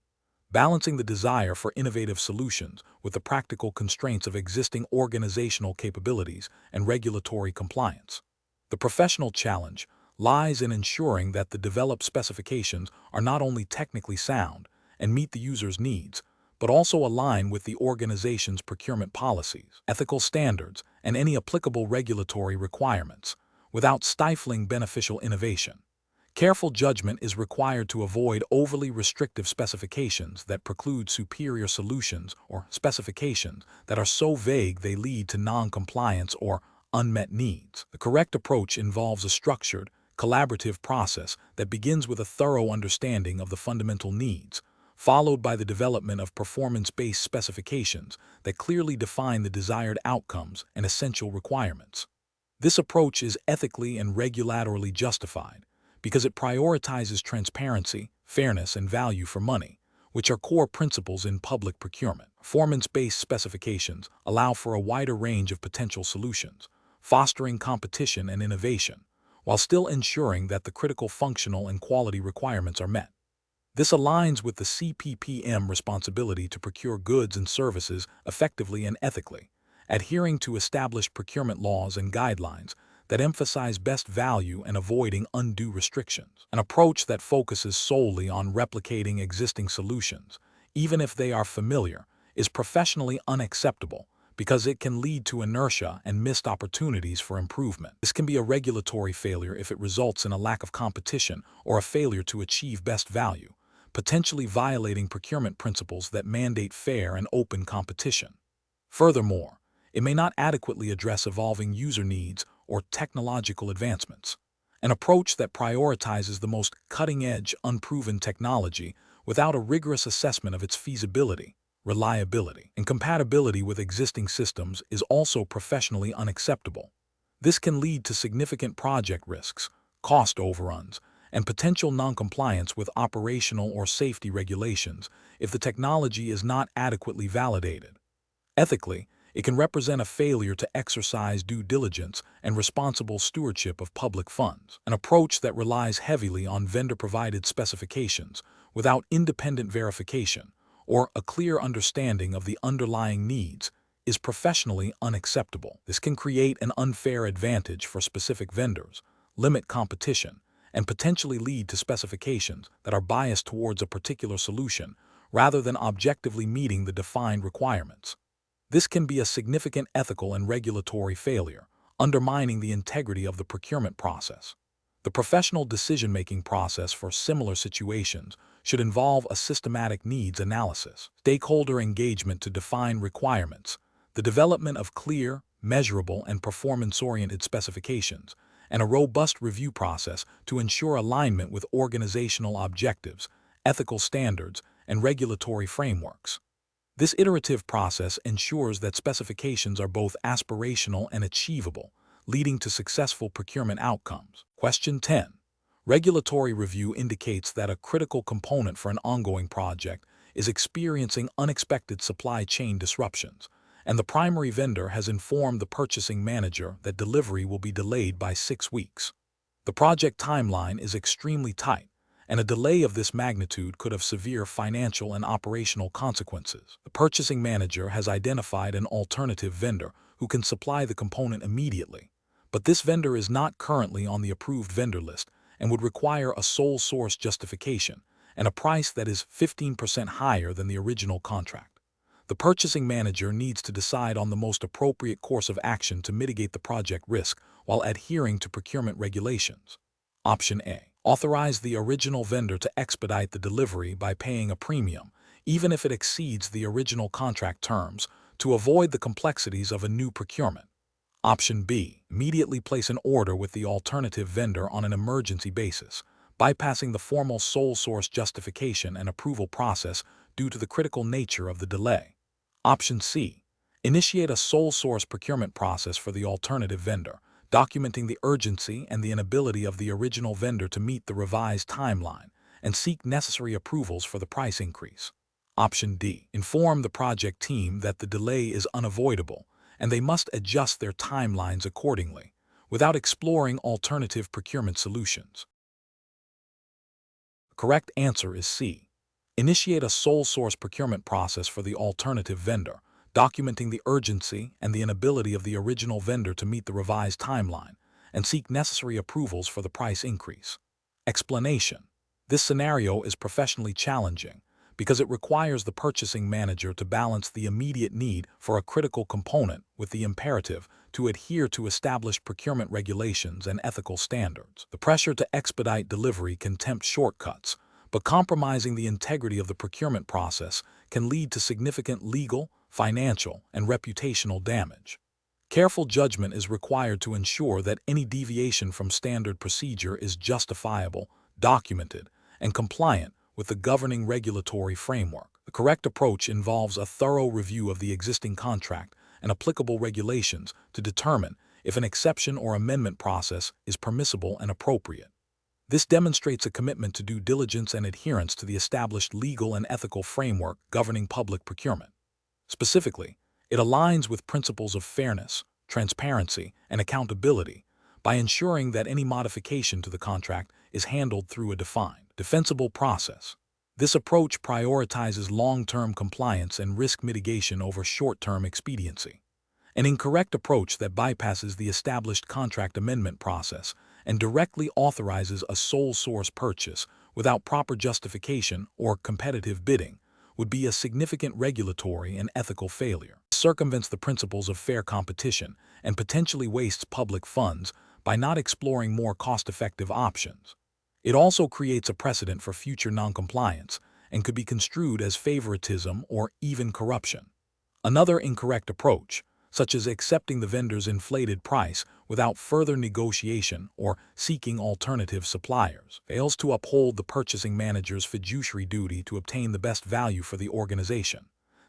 balancing the desire for innovative solutions with the practical constraints of existing organizational capabilities and regulatory compliance. The professional challenge lies in ensuring that the developed specifications are not only technically sound and meet the user's needs, but also align with the organization's procurement policies, ethical standards, and any applicable regulatory requirements, without stifling beneficial innovation. Careful judgment is required to avoid overly restrictive specifications that preclude superior solutions or specifications that are so vague they lead to non-compliance or unmet needs. The correct approach involves a structured, collaborative process that begins with a thorough understanding of the fundamental needs, followed by the development of performance-based specifications that clearly define the desired outcomes and essential requirements. This approach is ethically and regulatorily justified because it prioritizes transparency, fairness, and value for money, which are core principles in public procurement. Performance-based specifications allow for a wider range of potential solutions, fostering competition and innovation, while still ensuring that the critical functional and quality requirements are met. This aligns with the CPPM responsibility to procure goods and services effectively and ethically, adhering to established procurement laws and guidelines that emphasize best value and avoiding undue restrictions. An approach that focuses solely on replicating existing solutions, even if they are familiar, is professionally unacceptable because it can lead to inertia and missed opportunities for improvement. This can be a regulatory failure if it results in a lack of competition or a failure to achieve best value, potentially violating procurement principles that mandate fair and open competition. Furthermore, it may not adequately address evolving user needs or technological advancements. An approach that prioritizes the most cutting-edge, unproven technology without a rigorous assessment of its feasibility, reliability, and compatibility with existing systems is also professionally unacceptable. This can lead to significant project risks, cost overruns, and potential noncompliance with operational or safety regulations if the technology is not adequately validated. Ethically, it can represent a failure to exercise due diligence and responsible stewardship of public funds. An approach that relies heavily on vendor-provided specifications without independent verification or a clear understanding of the underlying needs is professionally unacceptable. This can create an unfair advantage for specific vendors, limit competition, and potentially lead to specifications that are biased towards a particular solution rather than objectively meeting the defined requirements. This can be a significant ethical and regulatory failure, undermining the integrity of the procurement process. The professional decision-making process for similar situations should involve a systematic needs analysis, stakeholder engagement to define requirements, the development of clear, measurable, and performance-oriented specifications, and a robust review process to ensure alignment with organizational objectives, ethical standards, and regulatory frameworks. This iterative process ensures that specifications are both aspirational and achievable, leading to successful procurement outcomes. Question 10. Regulatory review indicates that a critical component for an ongoing project is experiencing unexpected supply chain disruptions, and the primary vendor has informed the purchasing manager that delivery will be delayed by 6 weeks. The project timeline is extremely tight, and a delay of this magnitude could have severe financial and operational consequences. The purchasing manager has identified an alternative vendor who can supply the component immediately, but this vendor is not currently on the approved vendor list and would require a sole source justification and a price that is 15% higher than the original contract. The purchasing manager needs to decide on the most appropriate course of action to mitigate the project risk while adhering to procurement regulations. Option A. Authorize the original vendor to expedite the delivery by paying a premium, even if it exceeds the original contract terms, to avoid the complexities of a new procurement. Option B. Immediately place an order with the alternative vendor on an emergency basis, bypassing the formal sole source justification and approval process due to the critical nature of the delay. Option C. Initiate a sole source procurement process for the alternative vendor, documenting the urgency and the inability of the original vendor to meet the revised timeline, and seek necessary approvals for the price increase. Option D. Inform the project team that the delay is unavoidable, and they must adjust their timelines accordingly, without exploring alternative procurement solutions. The correct answer is C. Initiate a sole source procurement process for the alternative vendor, documenting the urgency and the inability of the original vendor to meet the revised timeline, and seek necessary approvals for the price increase. Explanation: this scenario is professionally challenging because it requires the purchasing manager to balance the immediate need for a critical component with the imperative to adhere to established procurement regulations and ethical standards. The pressure to expedite delivery can tempt shortcuts, but compromising the integrity of the procurement process can lead to significant legal, financial, and reputational damage. Careful judgment is required to ensure that any deviation from standard procedure is justifiable, documented, and compliant with the governing regulatory framework. The correct approach involves a thorough review of the existing contract and applicable regulations to determine if an exception or amendment process is permissible and appropriate. This demonstrates a commitment to due diligence and adherence to the established legal and ethical framework governing public procurement. Specifically, it aligns with principles of fairness, transparency, and accountability by ensuring that any modification to the contract is handled through a defined, defensible process. This approach prioritizes long-term compliance and risk mitigation over short-term expediency. An incorrect approach that bypasses the established contract amendment process and directly authorizes a sole source purchase without proper justification or competitive bidding would be a significant regulatory and ethical failure. It circumvents the principles of fair competition and potentially wastes public funds by not exploring more cost-effective options. It also creates a precedent for future noncompliance and could be construed as favoritism or even corruption. Another incorrect approach, such as accepting the vendor's inflated price without further negotiation or seeking alternative suppliers, fails to uphold the purchasing manager's fiduciary duty to obtain the best value for the organization.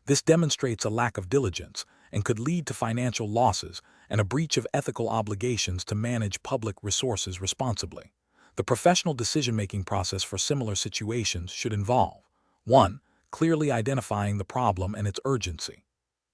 This demonstrates a lack of diligence and could lead to financial losses and a breach of ethical obligations to manage public resources responsibly. The professional decision-making process for similar situations should involve 1. Clearly identifying the problem and its urgency.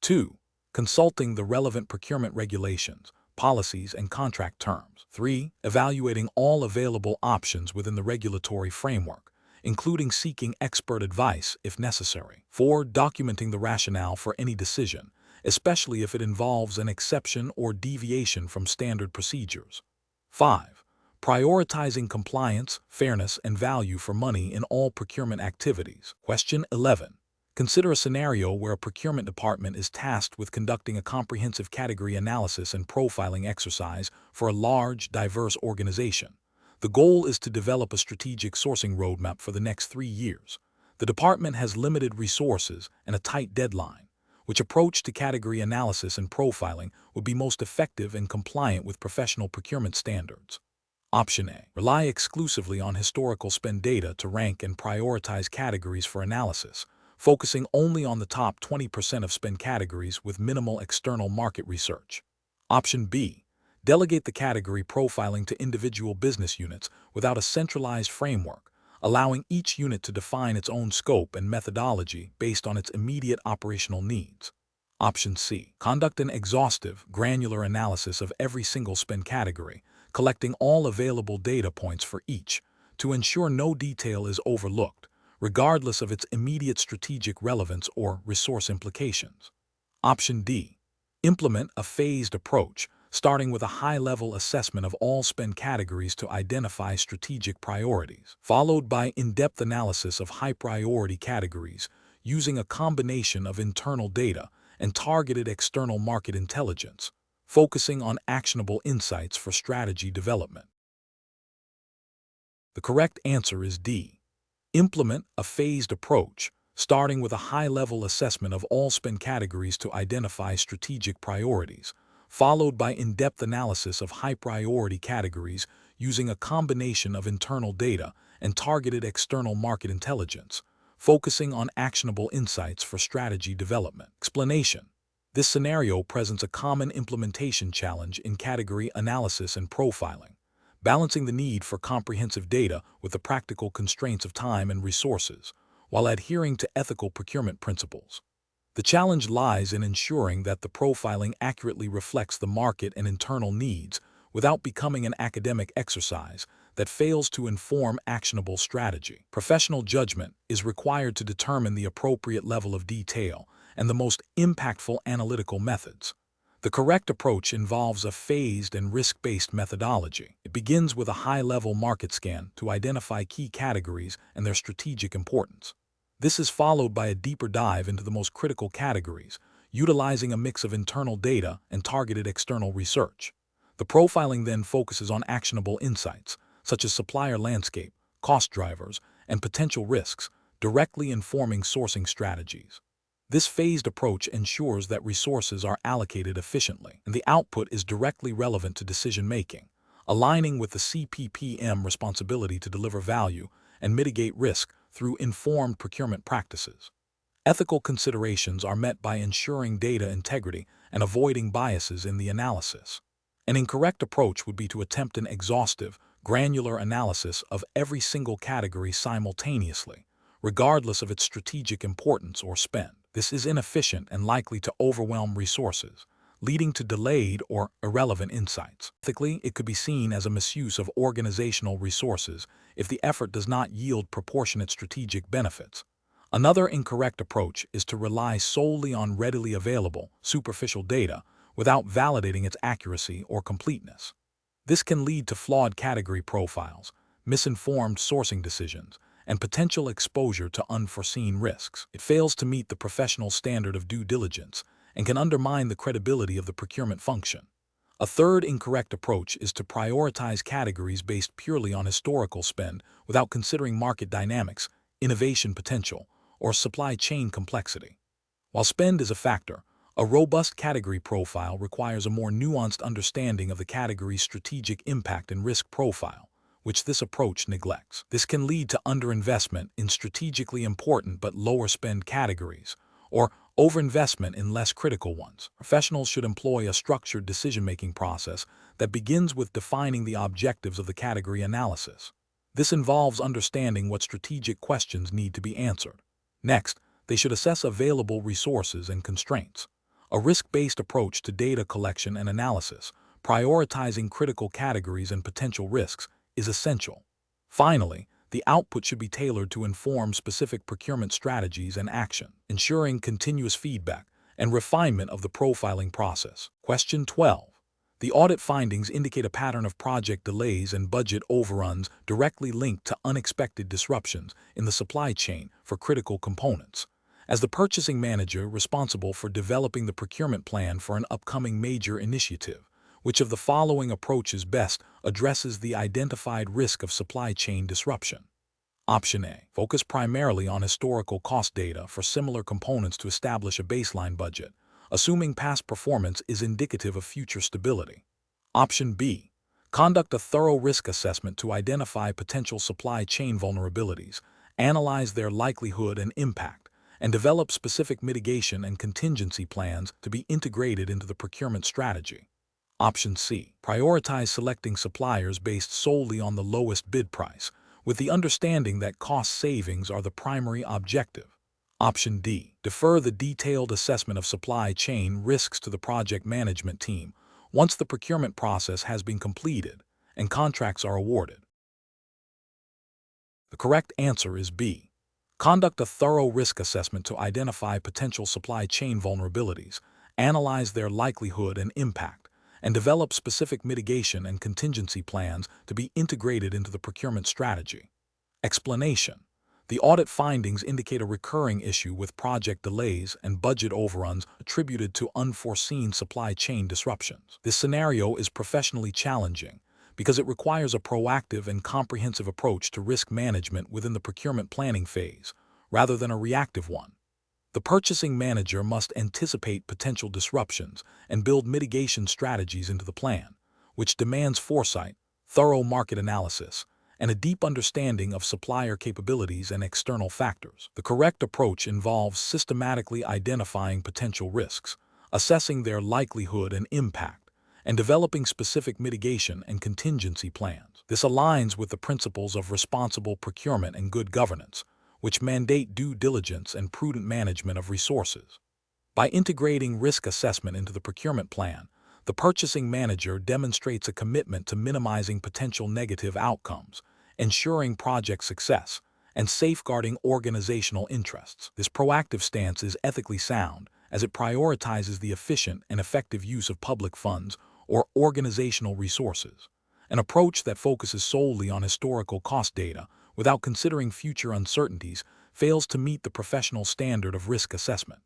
2. Consulting the relevant procurement regulations, policies, and contract terms. 3. Evaluating all available options within the regulatory framework, including seeking expert advice if necessary. 4. Documenting the rationale for any decision, especially if it involves an exception or deviation from standard procedures. 5. Prioritizing compliance, fairness, and value for money in all procurement activities. Question 11. Consider a scenario where a procurement department is tasked with conducting a comprehensive category analysis and profiling exercise for a large, diverse organization. The goal is to develop a strategic sourcing roadmap for the next 3 years. The department has limited resources and a tight deadline. Which approach to category analysis and profiling would be most effective and compliant with professional procurement standards? Option A. Rely exclusively on historical spend data to rank and prioritize categories for analysis, focusing only on the top 20% of spend categories with minimal external market research. Option B. Delegate the category profiling to individual business units without a centralized framework, allowing each unit to define its own scope and methodology based on its immediate operational needs. Option C. Conduct an exhaustive, granular analysis of every single spend category, collecting all available data points for each, to ensure no detail is overlooked, regardless of its immediate strategic relevance or resource implications. Option D. Implement a phased approach, starting with a high-level assessment of all spend categories to identify strategic priorities, followed by in-depth analysis of high-priority categories, using a combination of internal data and targeted external market intelligence, focusing on actionable insights for strategy development. The correct answer is D. Implement a phased approach, starting with a high-level assessment of all spend categories to identify strategic priorities, followed by in-depth analysis of high-priority categories using a combination of internal data and targeted external market intelligence, focusing on actionable insights for strategy development. Explanation: This scenario presents a common implementation challenge in category analysis and profiling, balancing the need for comprehensive data with the practical constraints of time and resources, while adhering to ethical procurement principles. The challenge lies in ensuring that the profiling accurately reflects the market and internal needs without becoming an academic exercise that fails to inform actionable strategy. Professional judgment is required to determine the appropriate level of detail and the most impactful analytical methods. The correct approach involves a phased and risk-based methodology. It begins with a high-level market scan to identify key categories and their strategic importance. This is followed by a deeper dive into the most critical categories, utilizing a mix of internal data and targeted external research. The profiling then focuses on actionable insights, such as supplier landscape, cost drivers, and potential risks, directly informing sourcing strategies. This phased approach ensures that resources are allocated efficiently, and the output is directly relevant to decision-making, aligning with the CPPM responsibility to deliver value and mitigate risk through informed procurement practices. Ethical considerations are met by ensuring data integrity and avoiding biases in the analysis. An incorrect approach would be to attempt an exhaustive, granular analysis of every single category simultaneously, regardless of its strategic importance or spend. This is inefficient and likely to overwhelm resources, leading to delayed or irrelevant insights. Ethically, it could be seen as a misuse of organizational resources if the effort does not yield proportionate strategic benefits. Another incorrect approach is to rely solely on readily available, superficial data without validating its accuracy or completeness. This can lead to flawed category profiles, misinformed sourcing decisions, and potential exposure to unforeseen risks. It fails to meet the professional standard of due diligence and can undermine the credibility of the procurement function. A third incorrect approach is to prioritize categories based purely on historical spend without considering market dynamics, innovation potential, or supply chain complexity. While spend is a factor, a robust category profile requires a more nuanced understanding of the category's strategic impact and risk profile, which this approach neglects. This can lead to underinvestment in strategically important but lower spend categories, or overinvestment in less critical ones. Professionals should employ a structured decision-making process that begins with defining the objectives of the category analysis. This involves understanding what strategic questions need to be answered. Next, they should assess available resources and constraints. A risk-based approach to data collection and analysis, prioritizing critical categories and potential risks, is essential. Finally, the output should be tailored to inform specific procurement strategies and action, ensuring continuous feedback and refinement of the profiling process. Question 12. The audit findings indicate a pattern of project delays and budget overruns directly linked to unexpected disruptions in the supply chain for critical components. As the purchasing manager responsible for developing the procurement plan for an upcoming major initiative, which of the following approaches best addresses the identified risk of supply chain disruption? Option A. Focus primarily on historical cost data for similar components to establish a baseline budget, assuming past performance is indicative of future stability. Option B. Conduct a thorough risk assessment to identify potential supply chain vulnerabilities, analyze their likelihood and impact, and develop specific mitigation and contingency plans to be integrated into the procurement strategy. Option C. Prioritize selecting suppliers based solely on the lowest bid price, with the understanding that cost savings are the primary objective. Option D. Defer the detailed assessment of supply chain risks to the project management team once the procurement process has been completed and contracts are awarded. The correct answer is B. Conduct a thorough risk assessment to identify potential supply chain vulnerabilities, analyze their likelihood and impact, and develop specific mitigation and contingency plans to be integrated into the procurement strategy. Explanation. The audit findings indicate a recurring issue with project delays and budget overruns attributed to unforeseen supply chain disruptions. This scenario is professionally challenging because it requires a proactive and comprehensive approach to risk management within the procurement planning phase, rather than a reactive one. The purchasing manager must anticipate potential disruptions and build mitigation strategies into the plan, which demands foresight, thorough market analysis, and a deep understanding of supplier capabilities and external factors. The correct approach involves systematically identifying potential risks, assessing their likelihood and impact, and developing specific mitigation and contingency plans. This aligns with the principles of responsible procurement and good governance, which mandate due diligence and prudent management of resources. By integrating risk assessment into the procurement plan, the purchasing manager demonstrates a commitment to minimizing potential negative outcomes, ensuring project success, and safeguarding organizational interests. This proactive stance is ethically sound as it prioritizes the efficient and effective use of public funds or organizational resources, an approach that focuses solely on historical cost data without considering future uncertainties fails to meet the professional standard of risk assessment.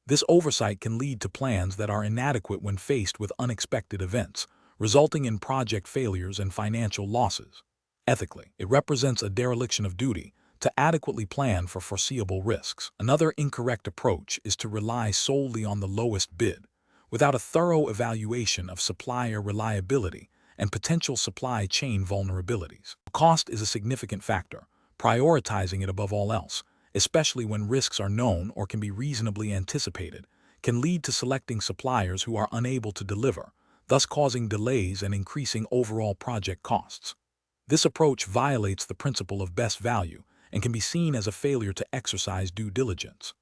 This oversight can lead to plans that are inadequate when faced with unexpected events, resulting in project failures and financial losses. Ethically, it represents a dereliction of duty to adequately plan for foreseeable risks. Another incorrect approach is to rely solely on the lowest bid, without a thorough evaluation of supplier reliability and potential supply chain vulnerabilities. Cost is a significant factor, prioritizing it above all else, especially when risks are known or can be reasonably anticipated, can lead to selecting suppliers who are unable to deliver, thus causing delays and increasing overall project costs. This approach violates the principle of best value and can be seen as a failure to exercise due diligence.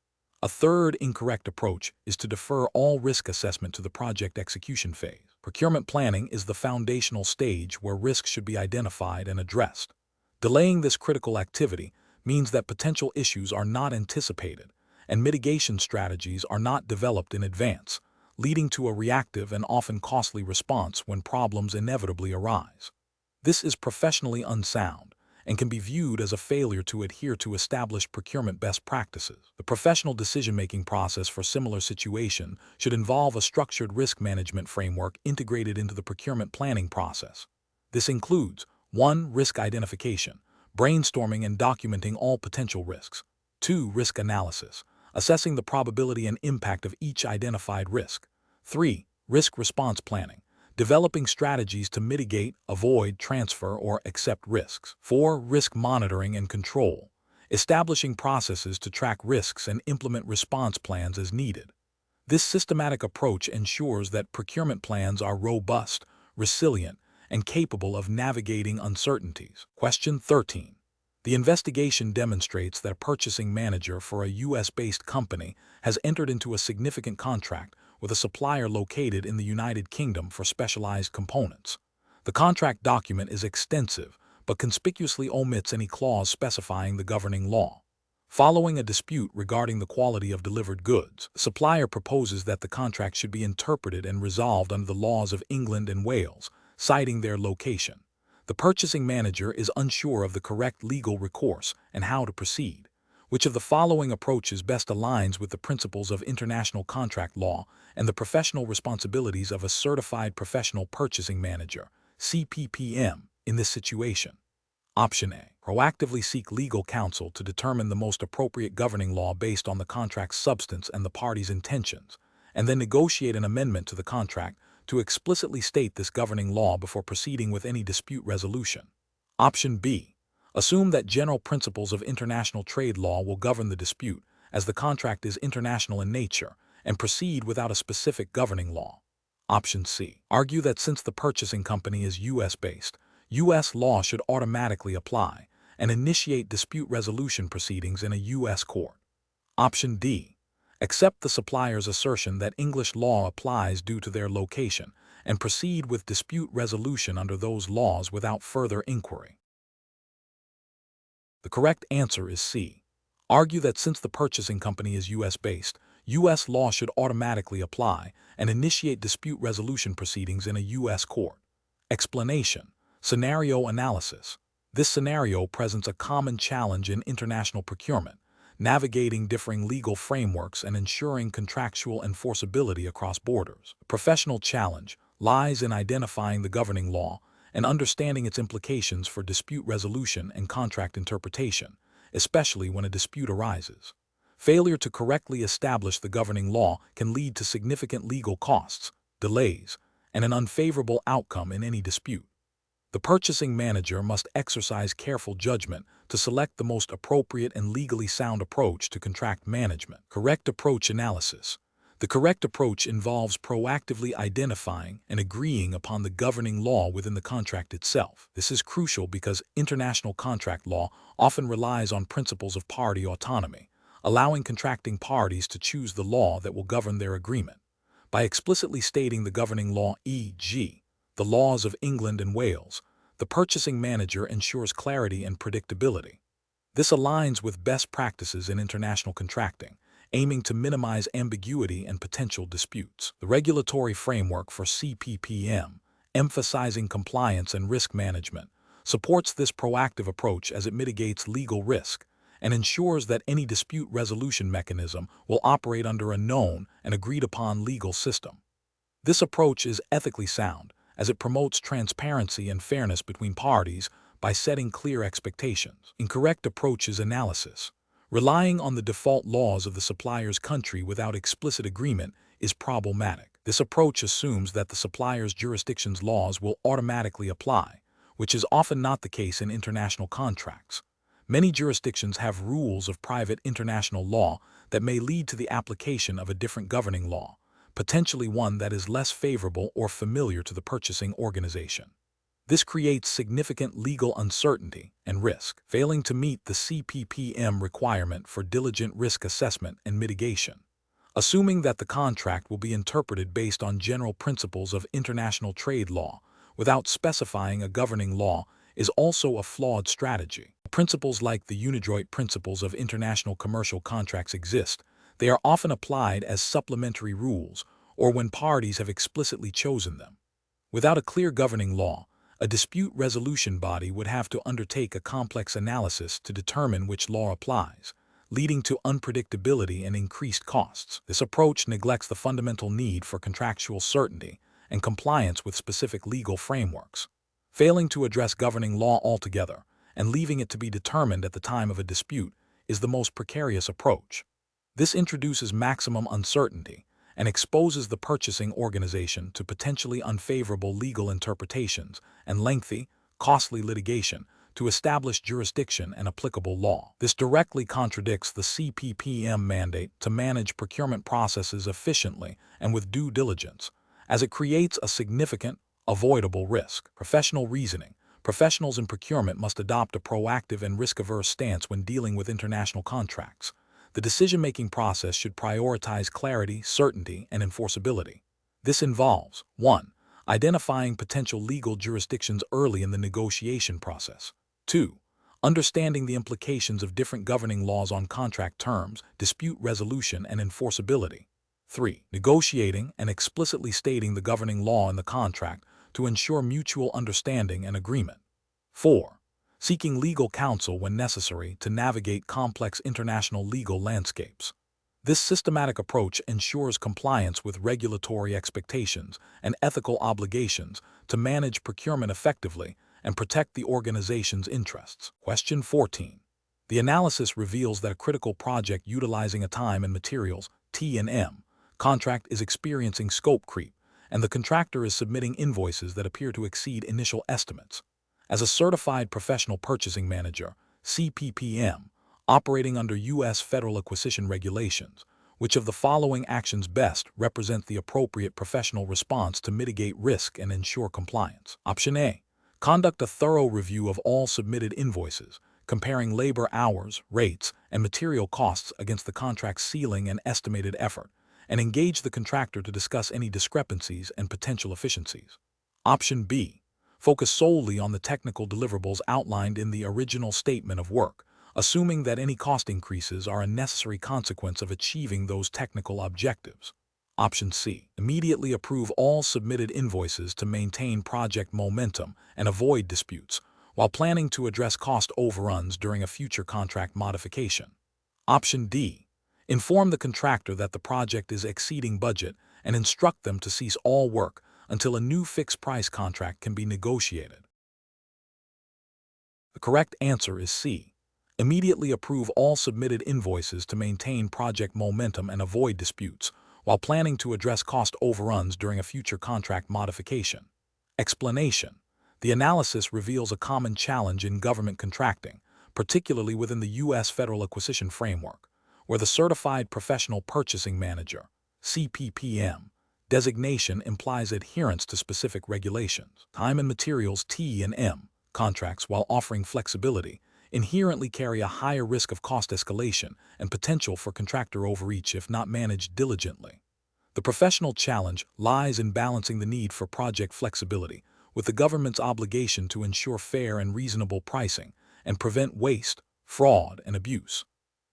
A third incorrect approach is to defer all risk assessment to the project execution phase. Procurement planning is the foundational stage where risks should be identified and addressed. Delaying this critical activity means that potential issues are not anticipated and mitigation strategies are not developed in advance, leading to a reactive and often costly response when problems inevitably arise. This is professionally unsound and can be viewed as a failure to adhere to established procurement best practices. The professional decision-making process for similar situations should involve a structured risk management framework integrated into the procurement planning process. This includes 1. Risk identification, brainstorming and documenting all potential risks. 2. Risk analysis, assessing the probability and impact of each identified risk. 3. Risk response planning, developing strategies to mitigate, avoid, transfer, or accept risks. 4. Risk monitoring and control, establishing processes to track risks and implement response plans as needed. This systematic approach ensures that procurement plans are robust, resilient, and capable of navigating uncertainties. Question 13. The investigation demonstrates that a purchasing manager for a U.S.-based company has entered into a significant contract with a supplier located in the United Kingdom for specialized components. The contract document is extensive, but conspicuously omits any clause specifying the governing law. Following a dispute regarding the quality of delivered goods, the supplier proposes that the contract should be interpreted and resolved under the laws of England and Wales, citing their location. The purchasing manager is unsure of the correct legal recourse and how to proceed. Which of the following approaches best aligns with the principles of international contract law and the professional responsibilities of a certified professional purchasing manager, CPPM, in this situation? Option A. Proactively seek legal counsel to determine the most appropriate governing law based on the contract's substance and the parties' intentions, and then negotiate an amendment to the contract to explicitly state this governing law before proceeding with any dispute resolution. Option B. Assume that general principles of international trade law will govern the dispute, as the contract is international in nature, and proceed without a specific governing law. Option C. Argue that since the purchasing company is U.S.-based, U.S. law should automatically apply, and initiate dispute resolution proceedings in a U.S. court. Option D. Accept the supplier's assertion that English law applies due to their location, and proceed with dispute resolution under those laws without further inquiry. The correct answer is C. Argue that since the purchasing company is U.S.-based, U.S. law should automatically apply, and initiate dispute resolution proceedings in a U.S. court. Explanation. Scenario analysis. This scenario presents a common challenge in international procurement, navigating differing legal frameworks and ensuring contractual enforceability across borders. The professional challenge lies in identifying the governing law and understanding its implications for dispute resolution and contract interpretation, especially when a dispute arises. Failure to correctly establish the governing law can lead to significant legal costs, delays, and an unfavorable outcome in any dispute. The purchasing manager must exercise careful judgment to select the most appropriate and legally sound approach to contract management. Correct approach analysis. The correct approach involves proactively identifying and agreeing upon the governing law within the contract itself. This is crucial because international contract law often relies on principles of party autonomy, allowing contracting parties to choose the law that will govern their agreement. By explicitly stating the governing law, e.g., the laws of England and Wales, the purchasing manager ensures clarity and predictability. This aligns with best practices in international contracting, aiming to minimize ambiguity and potential disputes. The regulatory framework for CPPM, emphasizing compliance and risk management, supports this proactive approach as it mitigates legal risk and ensures that any dispute resolution mechanism will operate under a known and agreed-upon legal system. This approach is ethically sound, as it promotes transparency and fairness between parties by setting clear expectations. Incorrect approach is analysis. Relying on the default laws of the supplier's country without explicit agreement is problematic. This approach assumes that the supplier's jurisdiction's laws will automatically apply, which is often not the case in international contracts. Many jurisdictions have rules of private international law that may lead to the application of a different governing law, potentially one that is less favorable or familiar to the purchasing organization. This creates significant legal uncertainty and risk, failing to meet the CPPM requirement for diligent risk assessment and mitigation. Assuming that the contract will be interpreted based on general principles of international trade law without specifying a governing law is also a flawed strategy. Principles like the UNIDROIT principles of international commercial contracts exist. They are often applied as supplementary rules or when parties have explicitly chosen them. Without a clear governing law, a dispute resolution body would have to undertake a complex analysis to determine which law applies, leading to unpredictability and increased costs. This approach neglects the fundamental need for contractual certainty and compliance with specific legal frameworks, failing to address governing law altogether and leaving it to be determined at the time of a dispute is the most precarious approach. This introduces maximum uncertainty and exposes the purchasing organization to potentially unfavorable legal interpretations and lengthy, costly litigation to establish jurisdiction and applicable law. This directly contradicts the CPPM mandate to manage procurement processes efficiently and with due diligence, as it creates a significant, avoidable risk. Professional reasoning. Professionals in procurement must adopt a proactive and risk-averse stance when dealing with international contracts. The decision-making process should prioritize clarity, certainty, and enforceability. This involves 1. Identifying potential legal jurisdictions early in the negotiation process. 2. Understanding the implications of different governing laws on contract terms, dispute resolution, and enforceability. 3. Negotiating and explicitly stating the governing law in the contract to ensure mutual understanding and agreement. 4. Seeking legal counsel when necessary to navigate complex international legal landscapes. This systematic approach ensures compliance with regulatory expectations and ethical obligations to manage procurement effectively and protect the organization's interests. Question 14. The analysis reveals that a critical project utilizing a time and materials (T&M) contract is experiencing scope creep, and the contractor is submitting invoices that appear to exceed initial estimates. As a certified professional purchasing manager, CPPM, operating under U.S. federal acquisition regulations, which of the following actions best represent the appropriate professional response to mitigate risk and ensure compliance? Option A. Conduct a thorough review of all submitted invoices, comparing labor hours, rates, and material costs against the contract's ceiling and estimated effort, and engage the contractor to discuss any discrepancies and potential efficiencies. Option B. Focus solely on the technical deliverables outlined in the original statement of work, assuming that any cost increases are a necessary consequence of achieving those technical objectives. Option C. Immediately approve all submitted invoices to maintain project momentum and avoid disputes, while planning to address cost overruns during a future contract modification. Option D. Inform the contractor that the project is exceeding budget and instruct them to cease all work until a new fixed-price contract can be negotiated. The correct answer is C. Immediately approve all submitted invoices to maintain project momentum and avoid disputes, while planning to address cost overruns during a future contract modification. Explanation. The analysis reveals a common challenge in government contracting, particularly within the U.S. federal acquisition framework, where the certified professional purchasing manager, CPPM. Designation implies adherence to specific regulations. Time and materials T&M contracts, while offering flexibility, inherently carry a higher risk of cost escalation and potential for contractor overreach if not managed diligently. The professional challenge lies in balancing the need for project flexibility with the government's obligation to ensure fair and reasonable pricing and prevent waste, fraud, and abuse.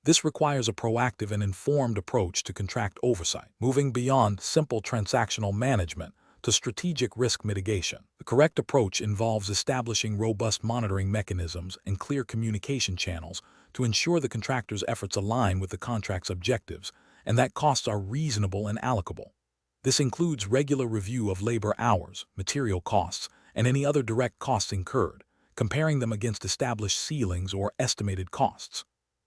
This requires a proactive and informed approach to contract oversight, moving beyond simple transactional management to strategic risk mitigation. The correct approach involves establishing robust monitoring mechanisms and clear communication channels to ensure the contractor's efforts align with the contract's objectives and that costs are reasonable and allocable. This includes regular review of labor hours, material costs, and any other direct costs incurred, comparing them against established ceilings or estimated costs.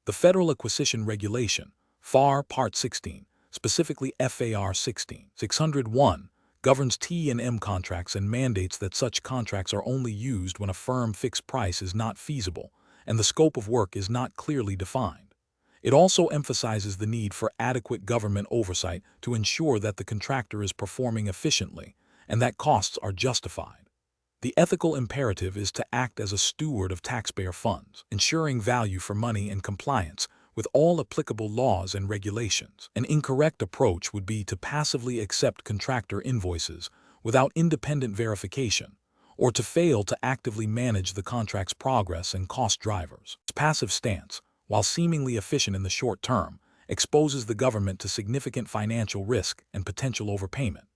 The Federal Acquisition Regulation, FAR Part 16, specifically FAR 16-601, governs T&M contracts and mandates that such contracts are only used when a firm fixed price is not feasible and the scope of work is not clearly defined. It also emphasizes the need for adequate government oversight to ensure that the contractor is performing efficiently and that costs are justified. The ethical imperative is to act as a steward of taxpayer funds, ensuring value for money and compliance with all applicable laws and regulations. An incorrect approach would be to passively accept contractor invoices without independent verification, or to fail to actively manage the contract's progress and cost drivers. This passive stance, while seemingly efficient in the short term, exposes the government to significant financial risk and potential overpayment.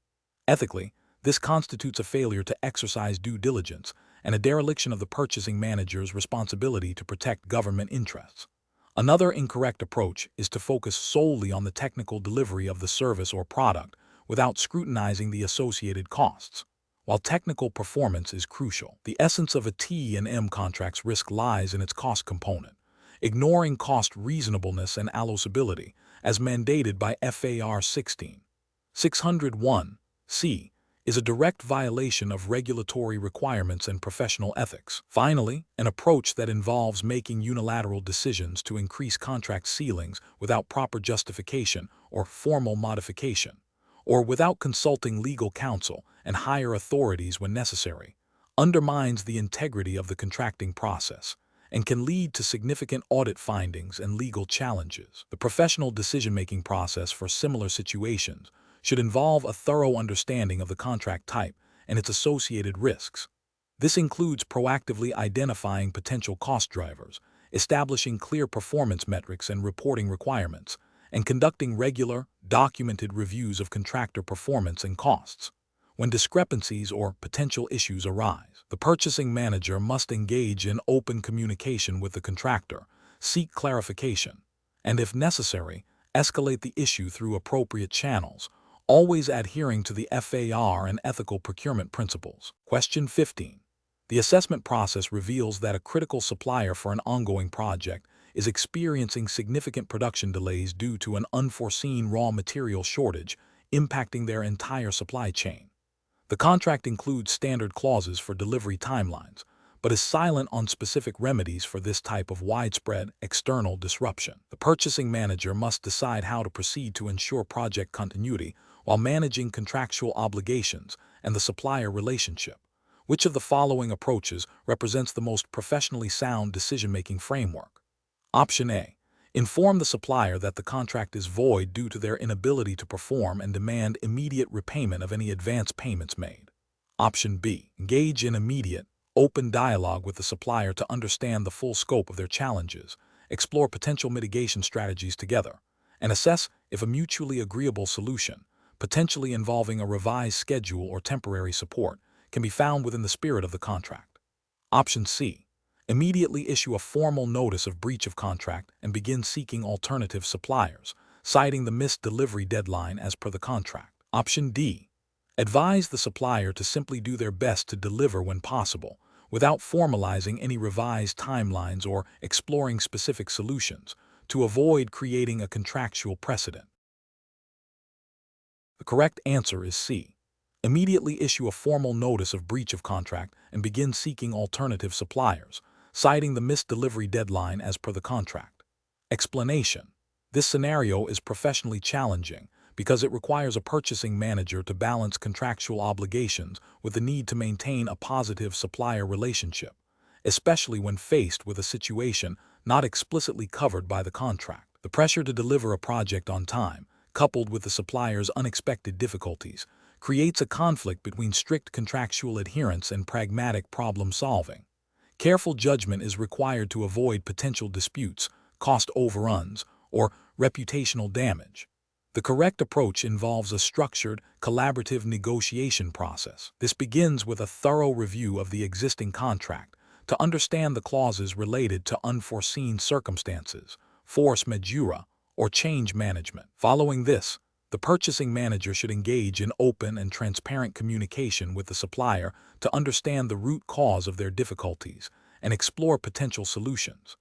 Ethically, this constitutes a failure to exercise due diligence and a dereliction of the purchasing manager's responsibility to protect government interests. Another incorrect approach is to focus solely on the technical delivery of the service or product without scrutinizing the associated costs. While technical performance is crucial, the essence of a T&M contract's risk lies in its cost component. Ignoring cost reasonableness and allocability, as mandated by FAR 16-601(c), is a direct violation of regulatory requirements and professional ethics. Finally, an approach that involves making unilateral decisions to increase contract ceilings without proper justification or formal modification, or without consulting legal counsel and higher authorities when necessary, undermines the integrity of the contracting process and can lead to significant audit findings and legal challenges. The professional decision-making process for similar situations should involve a thorough understanding of the contract type and its associated risks. This includes proactively identifying potential cost drivers, establishing clear performance metrics and reporting requirements, and conducting regular, documented reviews of contractor performance and costs. When discrepancies or potential issues arise, the purchasing manager must engage in open communication with the contractor, seek clarification, and if necessary, escalate the issue through appropriate channels, always adhering to the FAR and ethical procurement principles. Question 15. The assessment process reveals that a critical supplier for an ongoing project is experiencing significant production delays due to an unforeseen raw material shortage impacting their entire supply chain. The contract includes standard clauses for delivery timelines, but is silent on specific remedies for this type of widespread external disruption. The purchasing manager must decide how to proceed to ensure project continuity while managing contractual obligations and the supplier relationship. Which of the following approaches represents the most professionally sound decision-making framework? Option A. Inform the supplier that the contract is void due to their inability to perform and demand immediate repayment of any advance payments made. Option B. Engage in immediate, open dialogue with the supplier to understand the full scope of their challenges, explore potential mitigation strategies together, and assess if a mutually agreeable solution, potentially involving a revised schedule or temporary support, can be found within the spirit of the contract. Option C. Immediately issue a formal notice of breach of contract and begin seeking alternative suppliers, citing the missed delivery deadline as per the contract. Option D. Advise the supplier to simply do their best to deliver when possible, without formalizing any revised timelines or exploring specific solutions, to avoid creating a contractual precedent. The correct answer is C. Immediately issue a formal notice of breach of contract and begin seeking alternative suppliers, citing the missed delivery deadline as per the contract. Explanation: this scenario is professionally challenging because it requires a purchasing manager to balance contractual obligations with the need to maintain a positive supplier relationship, especially when faced with a situation not explicitly covered by the contract. The pressure to deliver a project on time, coupled with the supplier's unexpected difficulties, creates a conflict between strict contractual adherence and pragmatic problem-solving. Careful judgment is required to avoid potential disputes, cost overruns, or reputational damage. The correct approach involves a structured, collaborative negotiation process. This begins with a thorough review of the existing contract to understand the clauses related to unforeseen circumstances, force majeure, or change management. Following this, the purchasing manager should engage in open and transparent communication with the supplier to understand the root cause of their difficulties and explore potential solutions.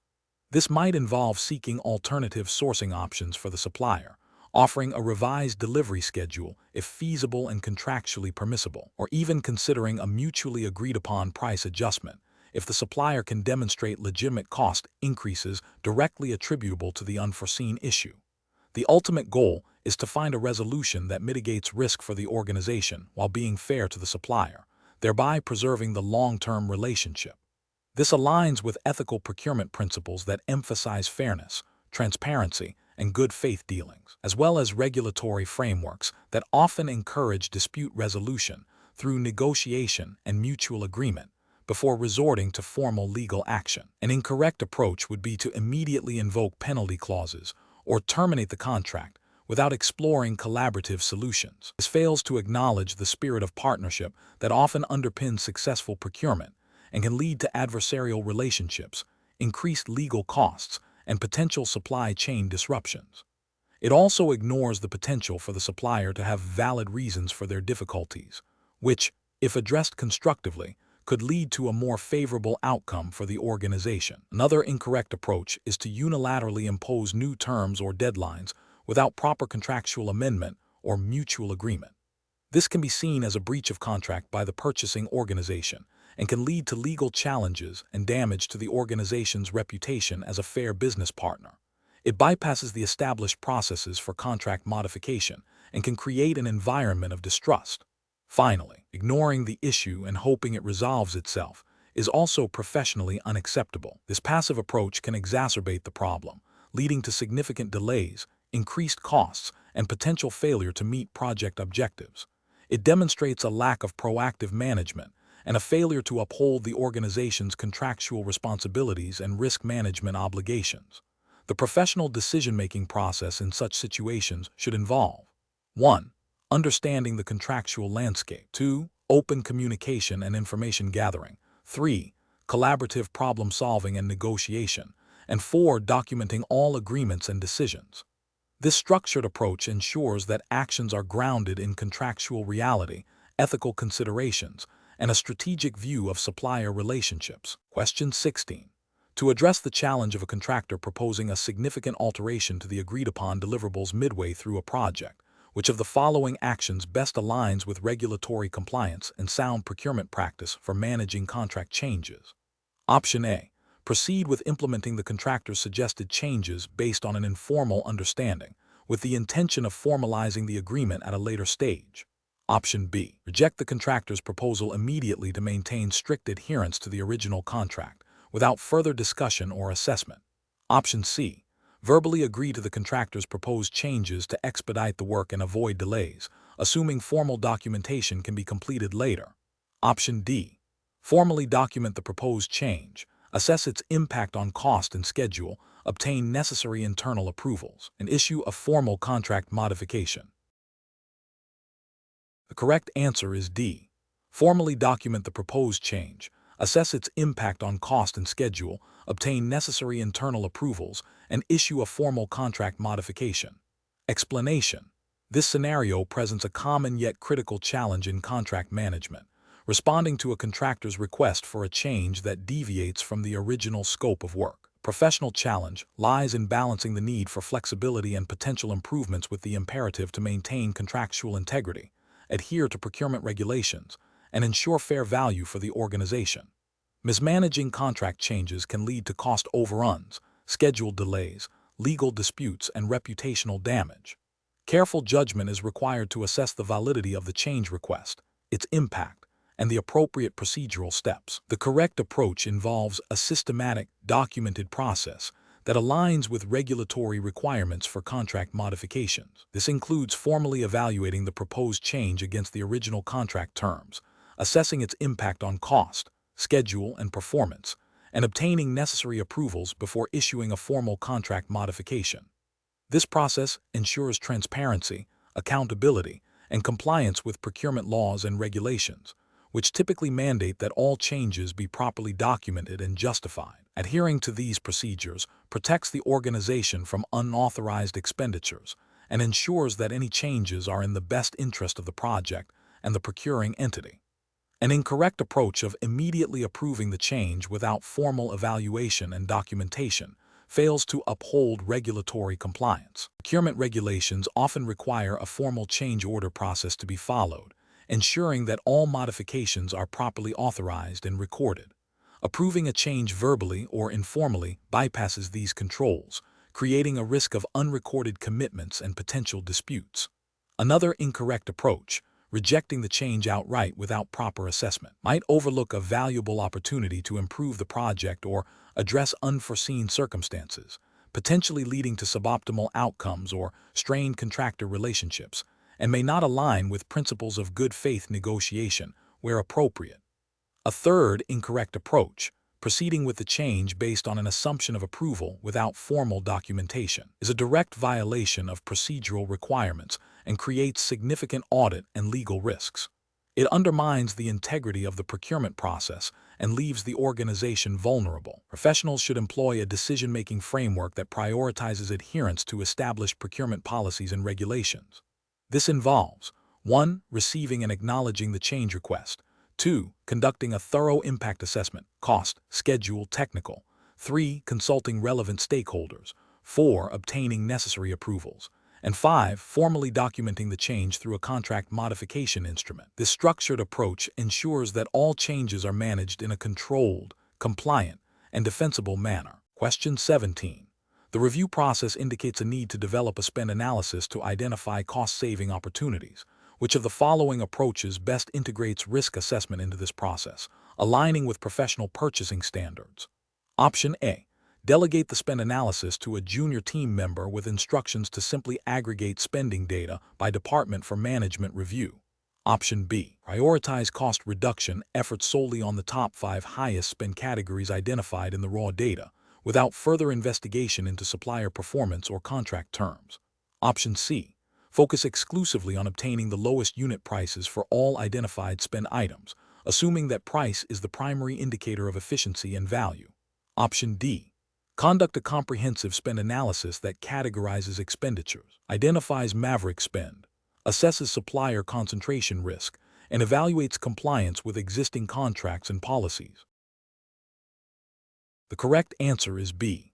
This might involve seeking alternative sourcing options for the supplier, offering a revised delivery schedule if feasible and contractually permissible, or even considering a mutually agreed-upon price adjustment if the supplier can demonstrate legitimate cost increases directly attributable to the unforeseen issue. The ultimate goal is to find a resolution that mitigates risk for the organization while being fair to the supplier, thereby preserving the long-term relationship. This aligns with ethical procurement principles that emphasize fairness, transparency, and good faith dealings, as well as regulatory frameworks that often encourage dispute resolution through negotiation and mutual agreement before resorting to formal legal action. An incorrect approach would be to immediately invoke penalty clauses or terminate the contract without exploring collaborative solutions. This fails to acknowledge the spirit of partnership that often underpins successful procurement and can lead to adversarial relationships, increased legal costs, and potential supply chain disruptions. It also ignores the potential for the supplier to have valid reasons for their difficulties, which, if addressed constructively, could lead to a more favorable outcome for the organization. Another incorrect approach is to unilaterally impose new terms or deadlines without proper contractual amendment or mutual agreement. This can be seen as a breach of contract by the purchasing organization and can lead to legal challenges and damage to the organization's reputation as a fair business partner. It bypasses the established processes for contract modification and can create an environment of distrust. Finally, ignoring the issue and hoping it resolves itself is also professionally unacceptable. This passive approach can exacerbate the problem, leading to significant delays, increased costs, and potential failure to meet project objectives. It demonstrates a lack of proactive management and a failure to uphold the organization's contractual responsibilities and risk management obligations. The professional decision-making process in such situations should involve 1. Understanding the contractual landscape. 2. Open communication and information gathering. 3. Collaborative problem-solving and negotiation. And 4. Documenting all agreements and decisions. This structured approach ensures that actions are grounded in contractual reality, ethical considerations, and a strategic view of supplier relationships. Question 16. To address the challenge of a contractor proposing a significant alteration to the agreed-upon deliverables midway through a project, which of the following actions best aligns with regulatory compliance and sound procurement practice for managing contract changes? Option A. Proceed with implementing the contractor's suggested changes based on an informal understanding, with the intention of formalizing the agreement at a later stage. Option B. Reject the contractor's proposal immediately to maintain strict adherence to the original contract, without further discussion or assessment. Option C. Verbally agree to the contractor's proposed changes to expedite the work and avoid delays, assuming formal documentation can be completed later. Option D. Formally document the proposed change, assess its impact on cost and schedule, obtain necessary internal approvals, and issue a formal contract modification. The correct answer is D. Formally document the proposed change, assess its impact on cost and schedule, obtain necessary internal approvals, and issue a formal contract modification. Explanation. This scenario presents a common yet critical challenge in contract management, responding to a contractor's request for a change that deviates from the original scope of work. Professional challenge lies in balancing the need for flexibility and potential improvements with the imperative to maintain contractual integrity, adhere to procurement regulations, and ensure fair value for the organization. Mismanaging contract changes can lead to cost overruns, schedule delays, legal disputes, and reputational damage. Careful judgment is required to assess the validity of the change request, its impact, and the appropriate procedural steps. The correct approach involves a systematic, documented process that aligns with regulatory requirements for contract modifications. This includes formally evaluating the proposed change against the original contract terms, assessing its impact on cost, schedule, and performance, and obtaining necessary approvals before issuing a formal contract modification. This process ensures transparency, accountability, and compliance with procurement laws and regulations, which typically mandate that all changes be properly documented and justified. Adhering to these procedures protects the organization from unauthorized expenditures and ensures that any changes are in the best interest of the project and the procuring entity. An incorrect approach of immediately approving the change without formal evaluation and documentation fails to uphold regulatory compliance. Procurement regulations often require a formal change order process to be followed, ensuring that all modifications are properly authorized and recorded. Approving a change verbally or informally bypasses these controls, creating a risk of unrecorded commitments and potential disputes. Another incorrect approach, rejecting the change outright without proper assessment, might overlook a valuable opportunity to improve the project or address unforeseen circumstances, potentially leading to suboptimal outcomes or strained contractor relationships, and may not align with principles of good faith negotiation where appropriate. A third incorrect approach, proceeding with the change based on an assumption of approval without formal documentation, is a direct violation of procedural requirements and creates significant audit and legal risks. It undermines the integrity of the procurement process and leaves the organization vulnerable. Professionals should employ a decision-making framework that prioritizes adherence to established procurement policies and regulations. This involves 1. Receiving and acknowledging the change request. 2. Conducting a thorough impact assessment, cost, schedule, technical. 3. Consulting relevant stakeholders. 4. Obtaining necessary approvals. And 5. Formally documenting the change through a contract modification instrument. This structured approach ensures that all changes are managed in a controlled, compliant, and defensible manner. Question 17. The review process indicates a need to develop a spend analysis to identify cost-saving opportunities. Which of the following approaches best integrates risk assessment into this process, aligning with professional purchasing standards? Option A. Delegate the spend analysis to a junior team member with instructions to simply aggregate spending data by department for management review. Option B. Prioritize cost reduction efforts solely on the top 5 highest spend categories identified in the raw data, without further investigation into supplier performance or contract terms. Option C. Focus exclusively on obtaining the lowest unit prices for all identified spend items, assuming that price is the primary indicator of efficiency and value. Option D. Conduct a comprehensive spend analysis that categorizes expenditures, identifies maverick spend, assesses supplier concentration risk, and evaluates compliance with existing contracts and policies. The correct answer is B.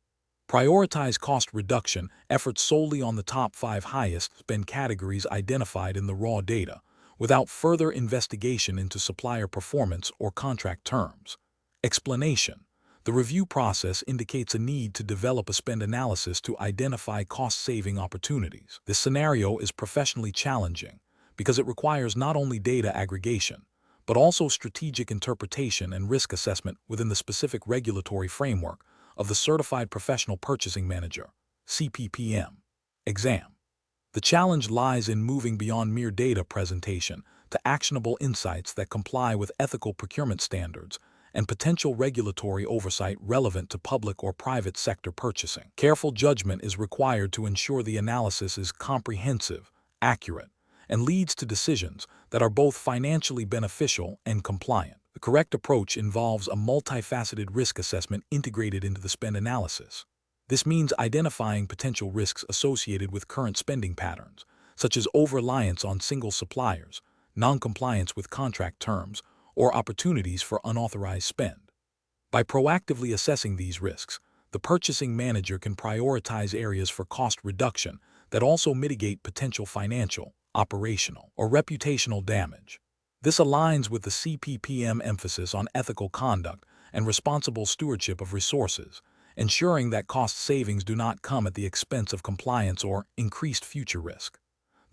Prioritize cost reduction efforts solely on the top 5 highest spend categories identified in the raw data, without further investigation into supplier performance or contract terms. Explanation. The review process indicates a need to develop a spend analysis to identify cost-saving opportunities. This scenario is professionally challenging because it requires not only data aggregation, but also strategic interpretation and risk assessment within the specific regulatory framework of the Certified Professional Purchasing Manager, CPPM, exam. The challenge lies in moving beyond mere data presentation to actionable insights that comply with ethical procurement standards and potential regulatory oversight relevant to public or private sector purchasing. Careful judgment is required to ensure the analysis is comprehensive, accurate, and leads to decisions that are both financially beneficial and compliant. The correct approach involves a multifaceted risk assessment integrated into the spend analysis. This means identifying potential risks associated with current spending patterns, such as over-reliance on single suppliers, non-compliance with contract terms, or opportunities for unauthorized spend. By proactively assessing these risks, the purchasing manager can prioritize areas for cost reduction that also mitigate potential financial, operational, or reputational damage. This aligns with the CPPM emphasis on ethical conduct and responsible stewardship of resources, ensuring that cost savings do not come at the expense of compliance or increased future risk.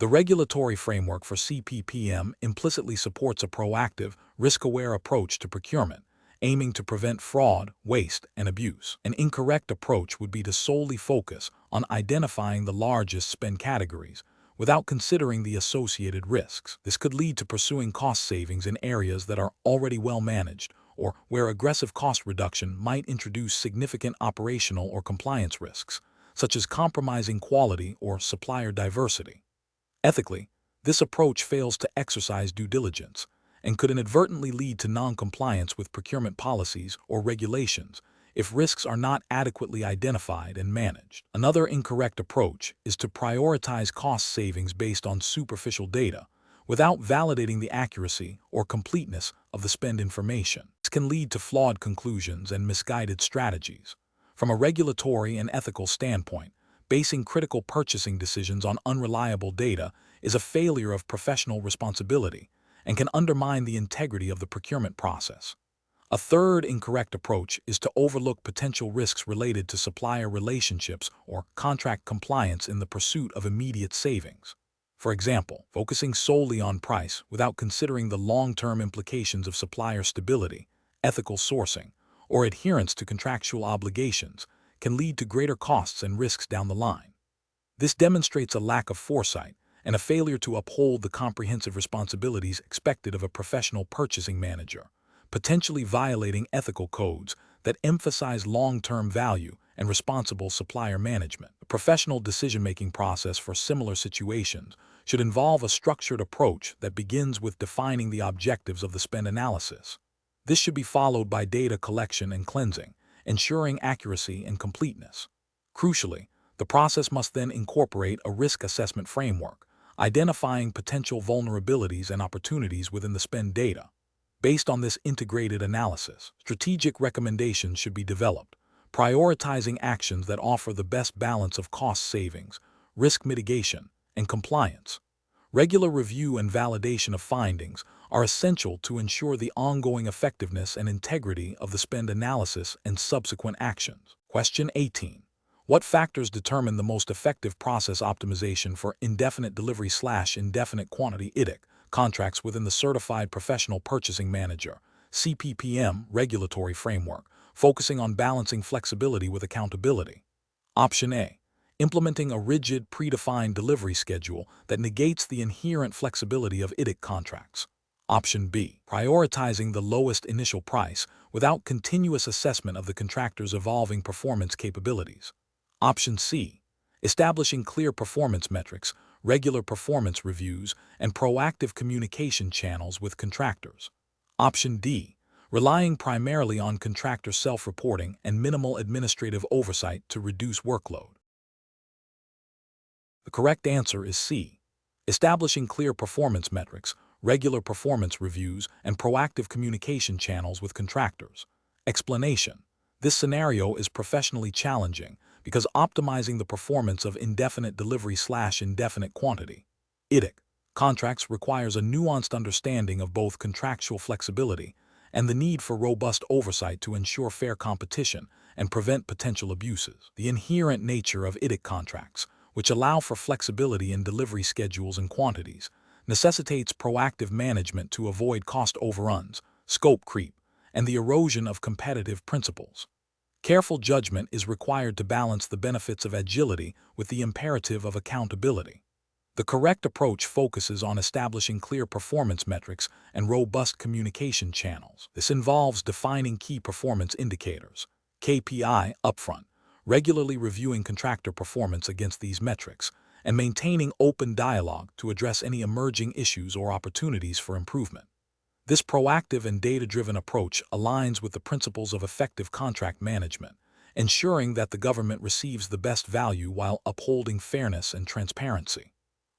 The regulatory framework for CPPM implicitly supports a proactive, risk-aware approach to procurement, aiming to prevent fraud, waste, and abuse. An incorrect approach would be to solely focus on identifying the largest spend categories without considering the associated risks. This could lead to pursuing cost savings in areas that are already well managed, or where aggressive cost reduction might introduce significant operational or compliance risks, such as compromising quality or supplier diversity. Ethically, this approach fails to exercise due diligence and could inadvertently lead to non-compliance with procurement policies or regulations if risks are not adequately identified and managed. Another incorrect approach is to prioritize cost savings based on superficial data without validating the accuracy or completeness of the spend information. This can lead to flawed conclusions and misguided strategies. From a regulatory and ethical standpoint, basing critical purchasing decisions on unreliable data is a failure of professional responsibility and can undermine the integrity of the procurement process. A third incorrect approach is to overlook potential risks related to supplier relationships or contract compliance in the pursuit of immediate savings. For example, focusing solely on price without considering the long-term implications of supplier stability, ethical sourcing, or adherence to contractual obligations can lead to greater costs and risks down the line. This demonstrates a lack of foresight and a failure to uphold the comprehensive responsibilities expected of a professional purchasing manager, potentially violating ethical codes that emphasize long-term value and responsible supplier management. A professional decision-making process for similar situations should involve a structured approach that begins with defining the objectives of the spend analysis. This should be followed by data collection and cleansing, ensuring accuracy and completeness. Crucially, the process must then incorporate a risk assessment framework, identifying potential vulnerabilities and opportunities within the spend data. Based on this integrated analysis, strategic recommendations should be developed, prioritizing actions that offer the best balance of cost savings, risk mitigation, and compliance. Regular review and validation of findings are essential to ensure the ongoing effectiveness and integrity of the spend analysis and subsequent actions. Question 18. What factors determine the most effective process optimization for indefinite delivery/indefinite quantity (IDIQ) contracts within the Certified Professional Purchasing Manager (CPPM) regulatory framework, focusing on balancing flexibility with accountability? Option A. Implementing a rigid, predefined delivery schedule that negates the inherent flexibility of IDIQ contracts. Option B. Prioritizing the lowest initial price without continuous assessment of the contractor's evolving performance capabilities. Option C. Establishing clear performance metrics, regular performance reviews, and proactive communication channels with contractors. Option D. Relying primarily on contractor self-reporting and minimal administrative oversight to reduce workload. The correct answer is C. Establishing clear performance metrics, regular performance reviews, and proactive communication channels with contractors. Explanation. This scenario is professionally challenging because optimizing the performance of indefinite delivery/indefinite quantity (IDIQ) contracts requires a nuanced understanding of both contractual flexibility and the need for robust oversight to ensure fair competition and prevent potential abuses. The inherent nature of IDIQ contracts, which allow for flexibility in delivery schedules and quantities, necessitates proactive management to avoid cost overruns, scope creep, and the erosion of competitive principles. Careful judgment is required to balance the benefits of agility with the imperative of accountability. The correct approach focuses on establishing clear performance metrics and robust communication channels. This involves defining key performance indicators, KPI, upfront, regularly reviewing contractor performance against these metrics, and maintaining open dialogue to address any emerging issues or opportunities for improvement. This proactive and data-driven approach aligns with the principles of effective contract management, ensuring that the government receives the best value while upholding fairness and transparency.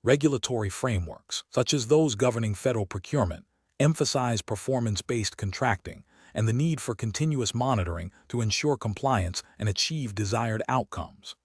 Regulatory frameworks, such as those governing federal procurement, emphasize performance-based contracting and the need for continuous monitoring to ensure compliance and achieve desired outcomes.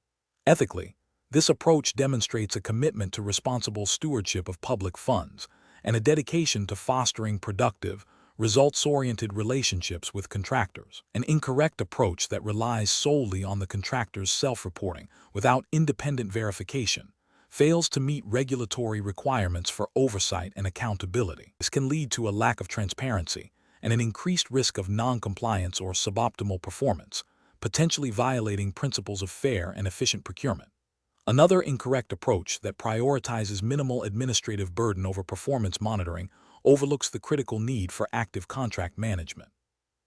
Ethically, this approach demonstrates a commitment to responsible stewardship of public funds and a dedication to fostering productive, results-oriented relationships with contractors. An incorrect approach that relies solely on the contractor's self-reporting without independent verification fails to meet regulatory requirements for oversight and accountability. This can lead to a lack of transparency and an increased risk of non-compliance or suboptimal performance, potentially violating principles of fair and efficient procurement. Another incorrect approach that prioritizes minimal administrative burden over performance monitoring overlooks the critical need for active contract management.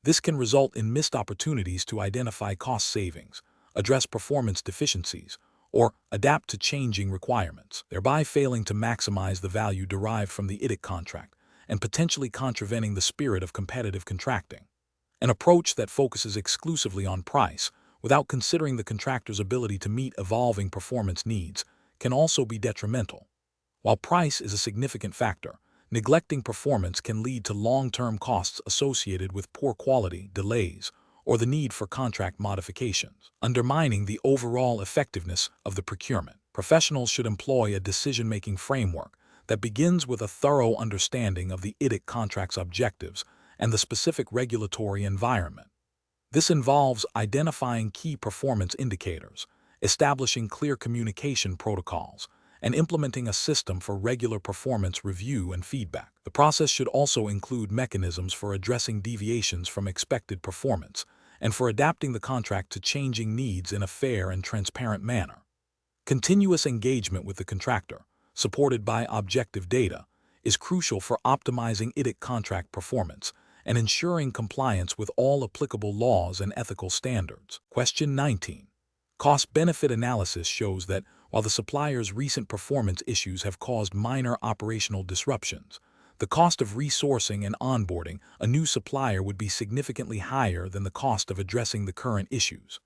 This can result in missed opportunities to identify cost savings, address performance deficiencies, or adapt to changing requirements, thereby failing to maximize the value derived from the IDIC contract and potentially contravening the spirit of competitive contracting. An approach that focuses exclusively on price, without considering the contractor's ability to meet evolving performance needs, can also be detrimental. While price is a significant factor, neglecting performance can lead to long-term costs associated with poor quality, delays, or the need for contract modifications, undermining the overall effectiveness of the procurement. Professionals should employ a decision-making framework that begins with a thorough understanding of the IDIC contract's objectives and the specific regulatory environment. This involves identifying key performance indicators, establishing clear communication protocols, and implementing a system for regular performance review and feedback. The process should also include mechanisms for addressing deviations from expected performance and for adapting the contract to changing needs in a fair and transparent manner. Continuous engagement with the contractor, supported by objective data, is crucial for optimizing IDIC contract performance and ensuring compliance with all applicable laws and ethical standards. Question 19. Cost-benefit analysis shows that while the supplier's recent performance issues have caused minor operational disruptions, the cost of resourcing and onboarding a new supplier would be significantly higher than the cost of addressing the current issues.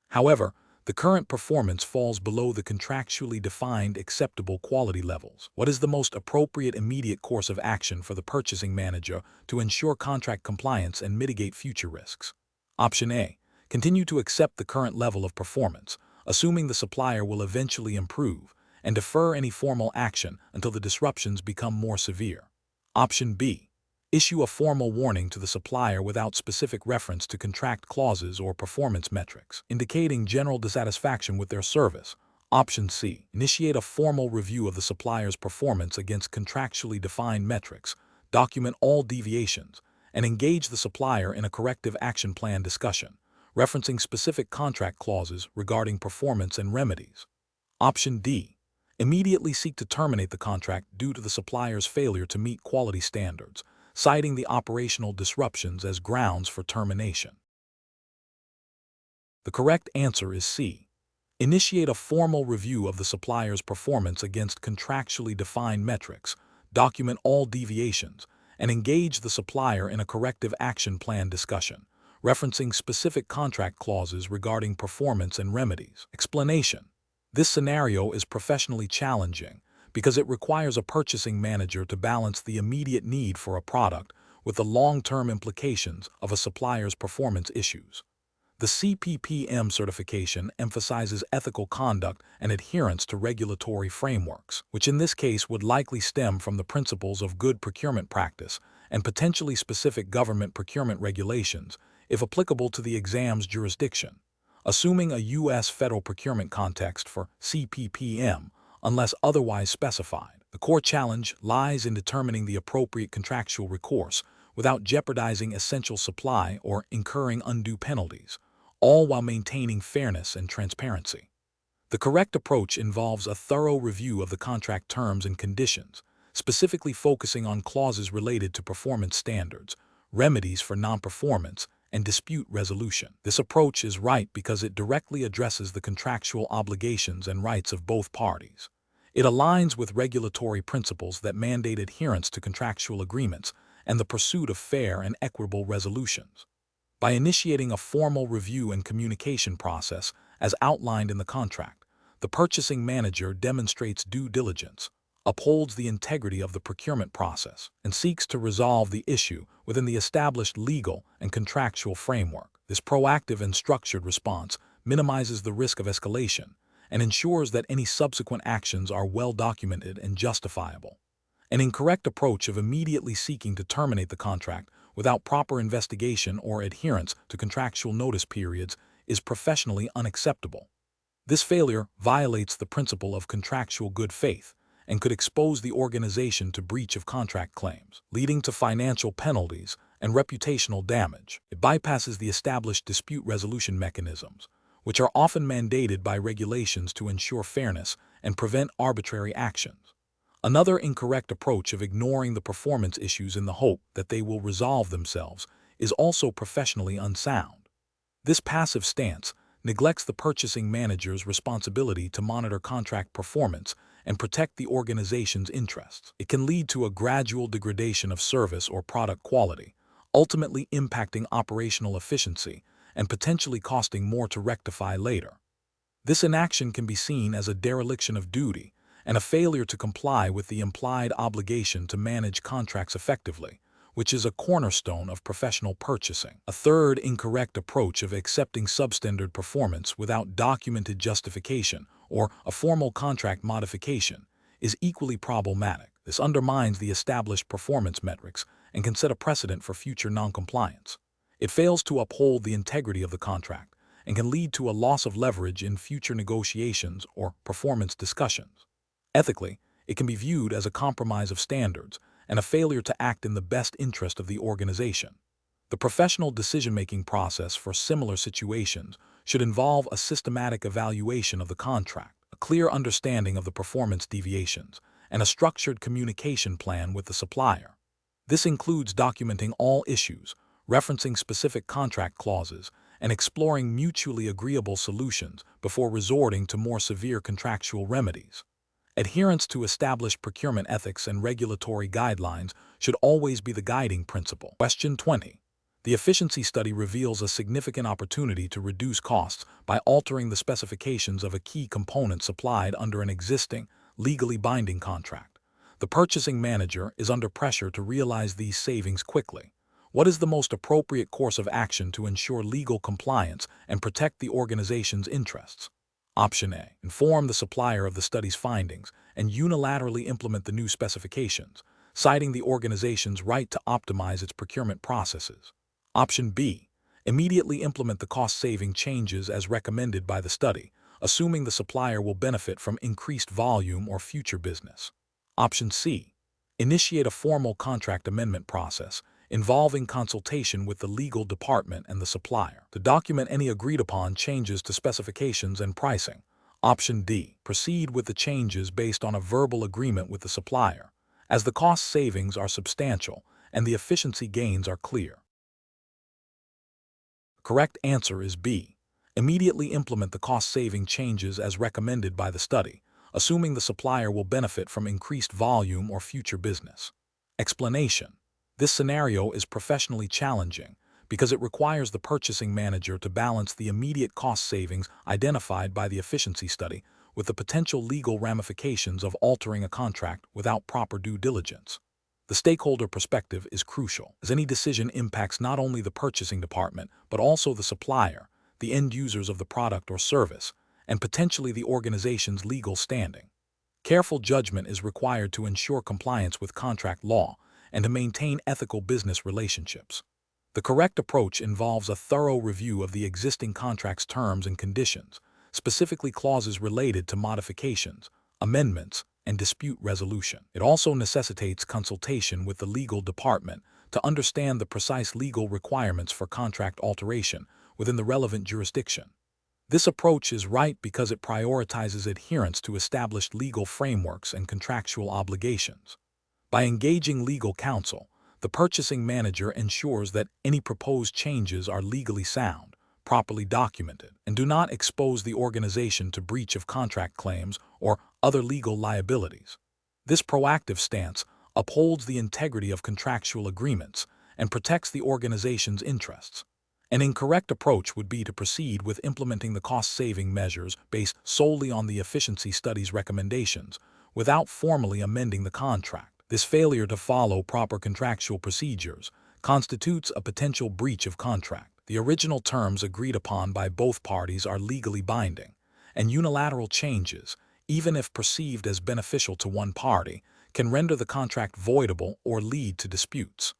However, the current performance falls below the contractually defined acceptable quality levels. What is the most appropriate immediate course of action for the purchasing manager to ensure contract compliance and mitigate future risks? Option A. Continue to accept the current level of performance, assuming the supplier will eventually improve, and defer any formal action until the disruptions become more severe. Option B. Issue a formal warning to the supplier without specific reference to contract clauses or performance metrics, indicating general dissatisfaction with their service. Option C. Initiate a formal review of the supplier's performance against contractually defined metrics, document all deviations, and engage the supplier in a corrective action plan discussion, referencing specific contract clauses regarding performance and remedies. Option D. Immediately seek to terminate the contract due to the supplier's failure to meet quality standards, citing the operational disruptions as grounds for termination. The correct answer is C. Initiate a formal review of the supplier's performance against contractually defined metrics, document all deviations, and engage the supplier in a corrective action plan discussion, referencing specific contract clauses regarding performance and remedies. Explanation. This scenario is professionally challenging because it requires a purchasing manager to balance the immediate need for a product with the long-term implications of a supplier's performance issues. The CPPM certification emphasizes ethical conduct and adherence to regulatory frameworks, which in this case would likely stem from the principles of good procurement practice and potentially specific government procurement regulations, if applicable to the exam's jurisdiction. Assuming a U.S. federal procurement context for CPPM, unless otherwise specified, the core challenge lies in determining the appropriate contractual recourse without jeopardizing essential supply or incurring undue penalties, all while maintaining fairness and transparency. The correct approach involves a thorough review of the contract terms and conditions, specifically focusing on clauses related to performance standards, remedies for non-performance, and dispute resolution. This approach is right because it directly addresses the contractual obligations and rights of both parties. It aligns with regulatory principles that mandate adherence to contractual agreements and the pursuit of fair and equitable resolutions. By initiating a formal review and communication process, as outlined in the contract, the purchasing manager demonstrates due diligence, upholds the integrity of the procurement process, and seeks to resolve the issue within the established legal and contractual framework. This proactive and structured response minimizes the risk of escalation and ensures that any subsequent actions are well documented and justifiable. An incorrect approach of immediately seeking to terminate the contract without proper investigation or adherence to contractual notice periods is professionally unacceptable. This failure violates the principle of contractual good faith and could expose the organization to breach of contract claims, leading to financial penalties and reputational damage. It bypasses the established dispute resolution mechanisms, which are often mandated by regulations to ensure fairness and prevent arbitrary actions. Another incorrect approach of ignoring the performance issues in the hope that they will resolve themselves is also professionally unsound. This passive stance neglects the purchasing manager's responsibility to monitor contract performance and protect the organization's interests. It can lead to a gradual degradation of service or product quality, ultimately impacting operational efficiency and potentially costing more to rectify later. This inaction can be seen as a dereliction of duty and a failure to comply with the implied obligation to manage contracts effectively, which is a cornerstone of professional purchasing. A third incorrect approach of accepting substandard performance without documented justification or a formal contract modification is equally problematic. This undermines the established performance metrics and can set a precedent for future noncompliance. It fails to uphold the integrity of the contract and can lead to a loss of leverage in future negotiations or performance discussions. Ethically, it can be viewed as a compromise of standards and a failure to act in the best interest of the organization. The professional decision-making process for similar situations should involve a systematic evaluation of the contract, a clear understanding of the performance deviations, and a structured communication plan with the supplier. This includes documenting all issues, referencing specific contract clauses, and exploring mutually agreeable solutions before resorting to more severe contractual remedies. Adherence to established procurement ethics and regulatory guidelines should always be the guiding principle. Question 20. The efficiency study reveals a significant opportunity to reduce costs by altering the specifications of a key component supplied under an existing, legally binding contract. The purchasing manager is under pressure to realize these savings quickly. What is the most appropriate course of action to ensure legal compliance and protect the organization's interests? Option A. Inform the supplier of the study's findings and unilaterally implement the new specifications, citing the organization's right to optimize its procurement processes. Option B. Immediately implement the cost-saving changes as recommended by the study, assuming the supplier will benefit from increased volume or future business. Option C. Initiate a formal contract amendment process involving consultation with the legal department and the supplier to document any agreed-upon changes to specifications and pricing. Option D. Proceed with the changes based on a verbal agreement with the supplier, as the cost savings are substantial and the efficiency gains are clear. Correct answer is B. Immediately implement the cost-saving changes as recommended by the study, assuming the supplier will benefit from increased volume or future business. Explanation. This scenario is professionally challenging because it requires the purchasing manager to balance the immediate cost savings identified by the efficiency study with the potential legal ramifications of altering a contract without proper due diligence. The stakeholder perspective is crucial, as any decision impacts not only the purchasing department but also the supplier, the end users of the product or service, and potentially the organization's legal standing. Careful judgment is required to ensure compliance with contract law and to maintain ethical business relationships. The correct approach involves a thorough review of the existing contract's terms and conditions, specifically clauses related to modifications, amendments, and dispute resolution. It also necessitates consultation with the legal department to understand the precise legal requirements for contract alteration within the relevant jurisdiction. This approach is right because it prioritizes adherence to established legal frameworks and contractual obligations. By engaging legal counsel, the purchasing manager ensures that any proposed changes are legally sound, properly documented, and do not expose the organization to breach of contract claims or other legal liabilities. This proactive stance upholds the integrity of contractual agreements and protects the organization's interests. An incorrect approach would be to proceed with implementing the cost-saving measures based solely on the efficiency study's recommendations without formally amending the contract. This failure to follow proper contractual procedures constitutes a potential breach of contract. The original terms agreed upon by both parties are legally binding, and unilateral changes, even if perceived as beneficial to one party, can render the contract voidable or lead to disputes.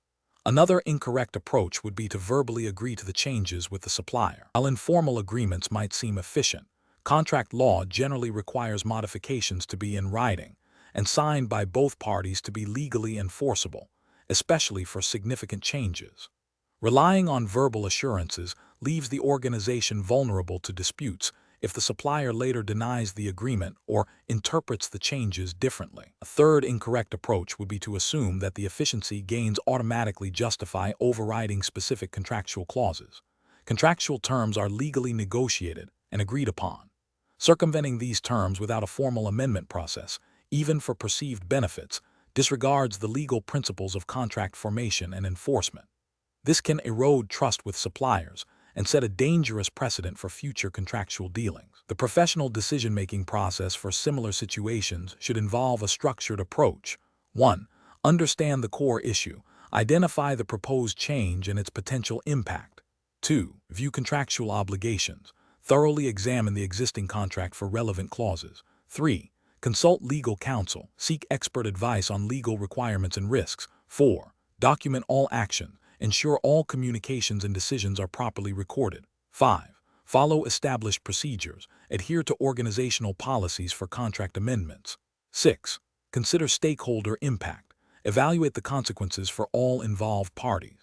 Another incorrect approach would be to verbally agree to the changes with the supplier. While informal agreements might seem efficient, Contract law generally requires modifications to be in writing and signed by both parties to be legally enforceable, especially for significant changes. Relying on verbal assurances leaves the organization vulnerable to disputes if the supplier later denies the agreement or interprets the changes differently. A third incorrect approach would be to assume that the efficiency gains automatically justify overriding specific contractual clauses. Contractual terms are legally negotiated and agreed upon. Circumventing these terms without a formal amendment process, even for perceived benefits, disregards the legal principles of contract formation and enforcement. This can erode trust with suppliers and set a dangerous precedent for future contractual dealings. The professional decision-making process for similar situations should involve a structured approach. 1. Understand the core issue. Identify the proposed change and its potential impact. 2. View contractual obligations. Thoroughly examine the existing contract for relevant clauses. 3. Consult legal counsel. Seek expert advice on legal requirements and risks. 4. Document all actions. Ensure all communications and decisions are properly recorded. 5. Follow established procedures. Adhere to organizational policies for contract amendments. 6. Consider stakeholder impact. Evaluate the consequences for all involved parties.